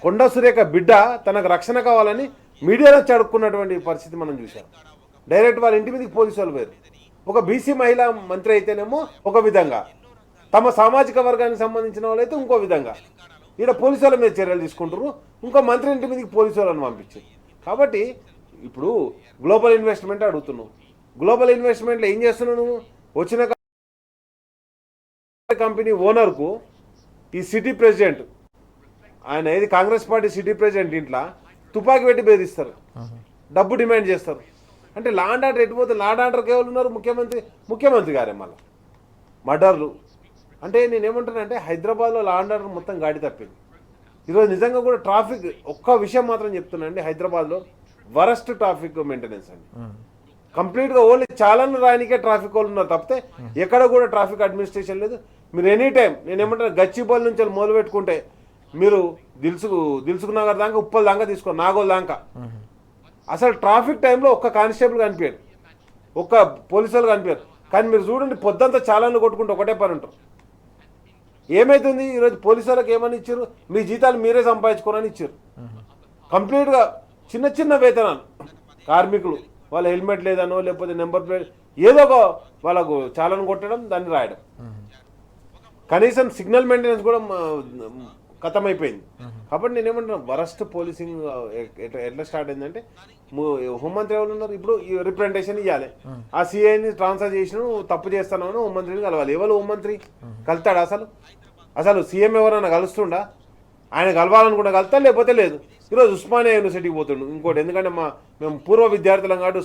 కొండ సురేఖ బిడ్డ తనకు రక్షణ కావాలని మీడియాలో చడుక్కున్నటువంటి పరిస్థితి మనం చూసాం. డైరెక్ట్ వాళ్ళ ఇంటి మీదకి పోలీసు వాళ్ళు వేరు. ఒక బీసీ మహిళా మంత్రి అయితేనేమో ఒక విధంగా, తమ సామాజిక వర్గానికి సంబంధించిన వాళ్ళైతే ఇంకో విధంగా. ఈడ పోలీసు వాళ్ళ మీద చర్యలు తీసుకుంటారు, ఇంకో మంత్రి ఇంటి మీదకి పోలీసు వాళ్ళని పంపించారు. కాబట్టి ఇప్పుడు గ్లోబల్ ఇన్వెస్ట్మెంట్ అడుగుతున్నావు. గ్లోబల్ ఇన్వెస్ట్మెంట్లో ఏం చేస్తున్నావు నువ్వు? వచ్చిన కంపెనీ ఓనర్కు ఈ సిటీ ప్రెసిడెంట్, ఆయన ఏది కాంగ్రెస్ పార్టీ సిటీ ప్రెసిడెంట్ ఇంట్లో తుపాకీ పెట్టి బెదిరిస్తారు, డబ్బు డిమాండ్ చేస్తారు. అంటే లా అండ్ ఆర్డర్ ఎటుపోతే లా అండ్ ఆర్డర్ కేవలం ఉన్నారు ముఖ్యమంత్రి గారే. మళ్ళీ మర్డర్లు అంటే నేనేమంటానంటే హైదరాబాద్లో లా అండ్ ఆర్డర్ మొత్తం గాడి తప్పింది. ఈరోజు నిజంగా కూడా ట్రాఫిక్, ఒక్క విషయం మాత్రం చెప్తున్నానండి, హైదరాబాద్లో వరస్ట్ ట్రాఫిక్ మెయింటెనెన్స్ అండి. కంప్లీట్గా ఓన్లీ చాలాను రాయనికే ట్రాఫిక్ వాళ్ళు ఉన్నారు తప్పితే ఎక్కడ కూడా ట్రాఫిక్ అడ్మినిస్ట్రేషన్ లేదు. మీరు ఎనీ టైం నేనేమంటాను, గచ్చిబౌలి నుంచి మొదలు పెట్టుకుంటే మీరు దిల్సుకు నగర్ దాకా, ఉప్పల్ దాకా తీసుకో, నాగోల్ దాకా అసలు ట్రాఫిక్ టైంలో ఒక్క కానిస్టేబుల్ కనిపించారు, ఒక్క పోలీసు వాళ్ళు కనిపించారు. కానీ మీరు చూడండి పొద్దంతా చాలాను కొట్టుకుంటూ ఒకటే పని ఉంటారు. ఏమైతుంది ఈరోజు పోలీసు వాళ్ళకి ఏమని ఇచ్చారు? మీ జీతాలు మీరే సంపాదించుకోరని ఇచ్చారు. కంప్లీట్గా చిన్న వేతనాలు కార్మికులు, వాళ్ళ హెల్మెట్ లేదనో లేకపోతే నెంబర్ ప్లేట్ ఏదో ఒక వాళ్ళకు చాలాను కొట్టడం, దాన్ని రాయడం. కనీసం సిగ్నల్ మెయింటెనెన్స్ కూడా ఖతమైపోయింది. కాబట్టి నేనేమంటున్నా, వరస్ట్ పోలీసింగ్ ఎట్లా స్టార్ట్ అయిందంటే, హోంమంత్రి ఎవరు ఉన్నారు ఇప్పుడు రిప్రజెంటేషన్ ఇవ్వాలి, ఆ సిఐని ట్రాన్స్ఫర్ చేసిన తప్పు చేస్తానని హోంమంత్రిని కలవాలి. ఎవరు హోంమంత్రి కలుతాడు? అసలు సీఎం ఎవరైనా కలుస్తుండా? ఆయన కలవాలనుకుంటే కలుతా, లేకపోతే లేదు. ఈరోజు ఉస్మానియా యూనివర్సిటీకి పోతుండు ఇంకోటి, ఎందుకంటే మేము పూర్వ విద్యార్థులం కాబట్టి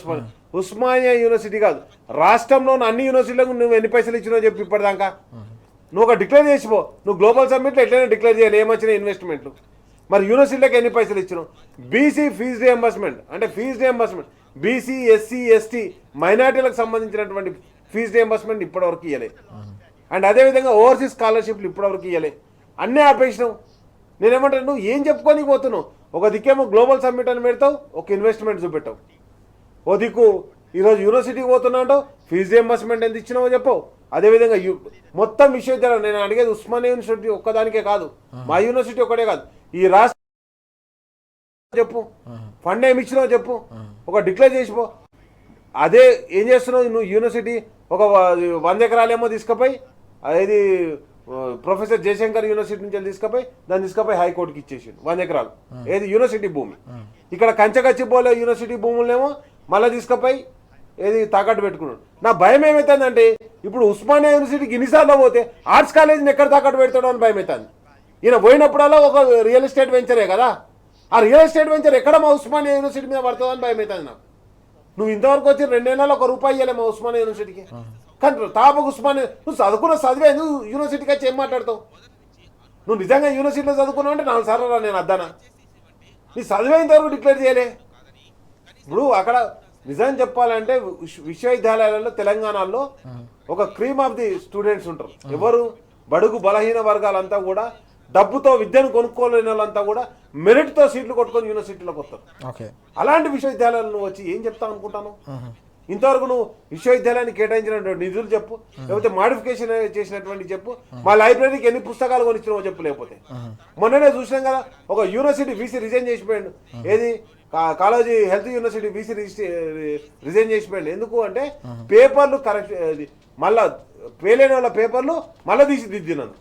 ఉస్మానియా యూనివర్సిటీ కాదు, రాష్ట్రంలో ఉన్న అన్ని యూనివర్సిటీలకు నువ్వు ఎన్ని పైసలు ఇచ్చినావు చెప్పి ఇప్పటిదాకా. నువ్వు ఒక డిక్లేర్ చేసిపో, నువ్వు గ్లోబల్ సమ్మిట్లో ఎట్లయినా డిక్లేర్ చేయాలి ఏమొచ్చినా ఇన్వెస్ట్మెంట్లు. మరి యూనివర్సిటీలకు ఎన్ని పైసలు ఇచ్చినావు? బీసీ ఫీజు రియంబర్స్మెంట్, అంటే fee reimbursement BC, SC, ST మైనార్టీలకు సంబంధించినటువంటి ఫీజు రియంబర్స్మెంట్ ఇప్పటివరకు ఇవ్వలే. అండ్ అదేవిధంగా ఓవర్సీస్ స్కాలర్షిప్లు ఇప్పటివరకు ఇవ్వలే. అన్నీ ఆపేసినావు. నేనేమంటాను, నువ్వు ఏం చెప్పుకోనికి పోతున్నావు? ఒక దిక్కేమో గ్లోబల్ సమ్మిట్ అని పెడతావు, ఒక ఇన్వెస్ట్మెంట్ చూపెట్టావు. ఓ దిక్కు ఈరోజు యూనివర్సిటీకి పోతున్నావు, ఫీజు రియంబర్స్మెంట్ ఎంత ఇచ్చినావో చెప్పవు. అదేవిధంగా మొత్తం విశ్వవిద్యాలయం, నేను అడిగేది ఉస్మానియా యూనివర్సిటీ ఒక్కదానికే కాదు, మా యూనివర్సిటీ ఒక్కటే కాదు, ఈ రాష్ట్ర చెప్పు, ఫండ్ ఏమి ఇచ్చినావో చెప్పు, ఒక డిక్లేర్ చేసిపో. అదే ఏం చేస్తున్నావు నువ్వు? యూనివర్సిటీ ఒక 100 ఎకరాలేమో తీసుకుపోయి, అదేది ప్రొఫెసర్ జయశంకర్ యూనివర్సిటీ నుంచి తీసుకుపోయి దాన్ని తీసుకుపోయి హైకోర్టుకి ఇచ్చేసిండు 100 ఎకరాలు. ఏది యూనివర్సిటీ భూమి. ఇక్కడ కంచగచ్చిపోలే యూనివర్సిటీ భూములనేమో మళ్ళీ తీసుకుపోయి ఏది తాకట్టు పెట్టుకున్నాడు. నా భయం ఏమవుతుందంటే ఇప్పుడు ఉస్మానియా యూనివర్సిటీకి ఇన్నిసార్లు పోతే ఆర్ట్స్ కాలేజీని ఎక్కడ తాకట్టు పెడతాడో అని భయం అవుతుంది. ఈయన పోయినప్పుడల్లా ఒక రియల్ ఎస్టేట్ వెంచరే కదా, ఆ రియల్ ఎస్టేట్ వెంచర్ ఎక్కడ మా ఉస్మానియా యూనివర్సిటీ మీద పడుతుందో అని భయం అవుతుంది నాకు. నువ్వు ఇంతవరకు వచ్చి 2 నెలలు ₹1 ఇవ్వలే మా ఉస్మానియా యూనివర్సిటీకి. కానీ తాపకు ఉస్మానియా నువ్వు చదువుకున్న చదివే నువ్వు యూనివర్సిటీకి వచ్చి ఏం మాట్లాడతావు? నువ్వు నిజంగా యూనివర్సిటీలో చదువుకున్నావు అంటే 4 సార్లు నేను అద్దానా? నీ చదివేంత వరకు డిక్లేర్ చేయలే. ఇప్పుడు అక్కడ నిజం చెప్పాలంటే విశ్వవిద్యాలయాలలో తెలంగాణలో ఒక క్రీమ్ ఆఫ్ ది స్టూడెంట్స్ ఉంటారు. ఎవరు? బడుగు బలహీన వర్గాలంతా కూడా డబ్బుతో విద్యను కొనుక్కోలేని వాళ్ళంతా కూడా మెరిట్తో సీట్లు కొట్టుకొని యూనివర్సిటీలోకి వస్తారు. అలాంటి విశ్వవిద్యాలయాలను వచ్చి ఏం చెప్తావు అనుకుంటాను? ఇంతవరకు నువ్వు విశ్వవిద్యాలయానికి కేటాయించినటువంటి నిధులు చెప్పు, లేకపోతే మాడిఫికేషన్ చేసినటువంటి చెప్పు, మా లైబ్రరీకి ఎన్ని పుస్తకాలు కొనిచ్చినావో చెప్పు. లేకపోతే మొన్ననే చూసినాం కదా, ఒక యూనివర్సిటీ వీసీ రిజైన్ చేసిపోయాడు. ఏది? College health university VC resign చేసిపోయాడు. ఎందుకు అంటే పేపర్లు కరెక్ట్, మళ్ళా పేలేని వాళ్ళ పేపర్లు మళ్ళీ తీసి దిద్దినాను,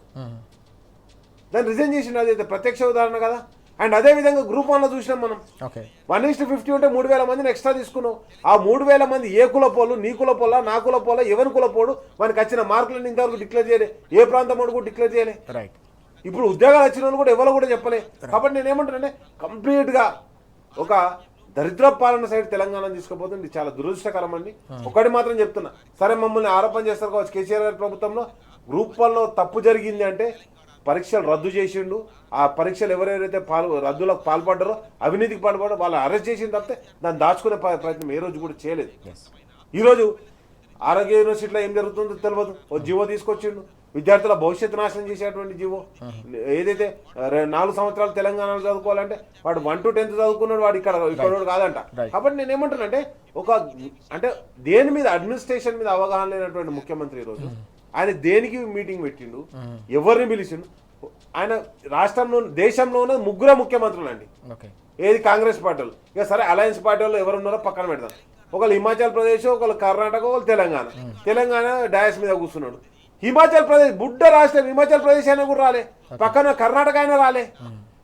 దాన్ని రిజైన్ చేసిండు. అది ప్రత్యక్ష ఉదాహరణ కదా. అండ్ అదేవిధంగా గ్రూప్ 1లో చూసినాం మనం, 1:50 ఉంటే 3,000 మందిని ఎక్స్ట్రా తీసుకున్నాం. ఆ 3,000 మంది ఏ కులపోలు, నీ కులపోలా, నా కులపోలా, ఎవరి కులపోడు, మనకి వచ్చిన మార్కులను ఇంతవరకు డిక్లేర్ చేయలే. ఏ ప్రాంతం వాడు కూడా డిక్లేర్ చేయలే. ఇప్పుడు ఉద్యోగాలు వచ్చిన వాళ్ళు కూడా ఎవరు కూడా చెప్పలే. కాబట్టి నేను ఏమంటానంటే కంప్లీట్గా ఒక దరిద్ర పాలన సైడ్ తెలంగాణ తీసుకుపోతుంది. చాలా దురదృష్టకరం అండి. ఒకటి మాత్రం చెప్తున్నా, సరే మమ్మల్ని ఆరోపణ చేస్తారు కావచ్చు కేసీఆర్ గారి ప్రభుత్వంలో గ్రూప్ 1లో తప్పు జరిగింది అంటే పరీక్షలు రద్దు చేసిండు. ఆ పరీక్షలు ఎవరెవరైతే రద్దులకు పాల్పడ్డారో, అవినీతికి పాల్పడ్డారో వాళ్ళు అరెస్ట్ చేసింది తప్పితే దాన్ని దాచుకునే ప్రయత్నం ఏ రోజు కూడా చేయలేదు. ఈరోజు ఆరోగ్య యూనివర్సిటీలో ఏం జరుగుతుందో తెలియదు. ఓ జీవో తీసుకొచ్చిండు, విద్యార్థుల భవిష్యత్తు నాశనం చేసేటువంటి జీవో. ఏదైతే 4 సంవత్సరాలు తెలంగాణలో చదువుకోవాలంటే వాడు 1 to 10th చదువుకున్నాడు, వాడు ఇక్కడ కాదంట. కాబట్టి నేను ఏమంటానంటే అంటే దేని మీద అడ్మినిస్ట్రేషన్ మీద అవగాహన లేనటువంటి ముఖ్యమంత్రి ఈరోజు ఆయన దేనికి మీటింగ్ పెట్టిండు, ఎవరిని పిలిచిండు? ఆయన రాష్ట్రంలో దేశంలోనే 3 ముఖ్యమంత్రులు అండి. ఏది? కాంగ్రెస్ పార్టీ వాళ్ళు. ఇక సరే అలయన్స్ పార్టీ వాళ్ళు ఎవరున్నారో పక్కన పెడతాం. ఒకళ్ళు హిమాచల్ ప్రదేశ్, ఒకళ్ళు కర్ణాటక, ఒకళ్ళు తెలంగాణ. తెలంగాణ డయాస్ మీద కూర్చున్నాడు. హిమాచల్ ప్రదేశ్ బుడ్డ రాష్ట్రం, హిమాచల్ ప్రదేశ్ అయినా కూడా రాలే, పక్కన కర్ణాటక అయినా రాలే.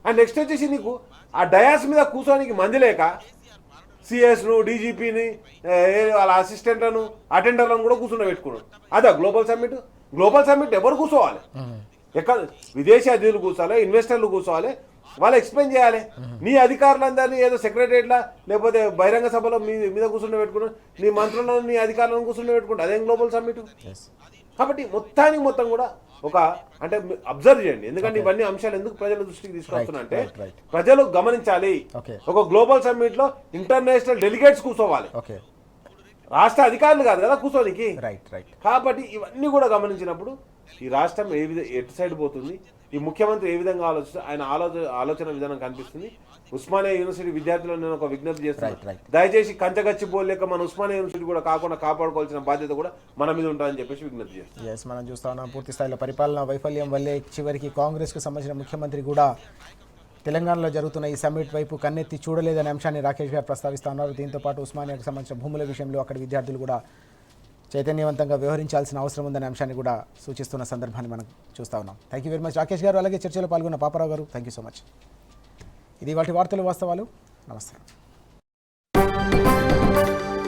అండ్ నెక్స్ట్ వచ్చేసి నీకు ఆ డయాస్ మీద కూర్చోనికి మంది లేక సిఎస్ను, డీజీపీని, వాళ్ళ అసిస్టెంట్లను, అటెండర్లను కూడా కూర్చుండబెట్టుకున్నాడు. అదా గ్లోబల్ సమ్మిట్? గ్లోబల్ సమ్మిట్ ఎవరు కూర్చోవాలి? ఎక్కడ? విదేశీ అతిథులు కూర్చోవాలి, ఇన్వెస్టర్లు కూర్చోవాలి, వాళ్ళు ఎక్స్ప్లెయిన్ చేయాలి. నీ అధికారులందరినీ ఏదో సెక్రటరియట్లా లేకపోతే బహిరంగ సభలో మీద కూర్చుండబెట్టుకున్నాడు, నీ మంత్రులను, నీ అధికారులను కూర్చుండబెట్టుకుంటా, అదేం గ్లోబల్ సమ్మిట్? కాబట్టి మొత్తం కూడా అంటే అబ్జర్వ్ చేయండి. ఎందుకంటే ఇవన్నీ అంశాలు ఎందుకు ప్రజల దృష్టికి తీసుకొస్తున్నా అంటే ప్రజలు గమనించాలి. ఒక గ్లోబల్ సమ్మిట్ లో ఇంటర్నేషనల్ డెలిగేట్స్ కూర్చోవాలి, రాష్ట్ర అధికారులు కాదు కదా కూర్చోనికి. కాబట్టి ఇవన్నీ కూడా గమనించినప్పుడు ఈ రాష్ట్రం ఎటు సైడ్ పోతుంది, ఈ ముఖ్యమంత్రి ఏ విధంగా ఆలోచిస్తారు, ఆయన ఆలోచన విధానం కనిపిస్తుంది. ఉస్మానియా యూనివర్సిటీ విద్యార్థులను నేను ఒక విజ్ఞప్తి చేస్తున్నాను, దయచేసి కంచగచ్చి పోలేక మన ఉస్మానియా యూనివర్సిటీ కూడా కాకుండా కాపాడుకోవాల్సిన బాధ్యత కూడా మన మీద ఉంటుందని చెప్పేసి విజ్ఞప్తి చేస్తాను. మనం చూస్తా ఉన్నాం పూర్తి స్థాయిలో పరిపాలన వైఫల్యం వల్లే చివరికి కాంగ్రెస్కు సంబంధించిన ముఖ్యమంత్రి కూడా తెలంగాణలో జరుగుతున్న ఈ సమ్మిట్ వైపు కన్నెత్తి చూడలేదనే అంశాన్ని రాకేష్ గారు ప్రస్తావిస్తా ఉన్నారు. దీంతో పాటు ఉస్మానియాకు సంబంధించిన భూముల విషయంలో అక్కడ విద్యార్థులు కూడా చైతన్యవంతంగా వ్యవహరించాల్సిన అవసరం ఉందనే అంశాన్ని కూడా సూచిస్తున్న సందర్భాన్ని మనం చూస్తూ ఉన్నాం. Thank you very much Rakesh గారు. అలాగే చర్చలో పాల్గొన్న పాపారావు గారు, థ్యాంక్ యూ సో మచ్. ఇది వాటి వార్తలు వాస్తవాలు. నమస్తే.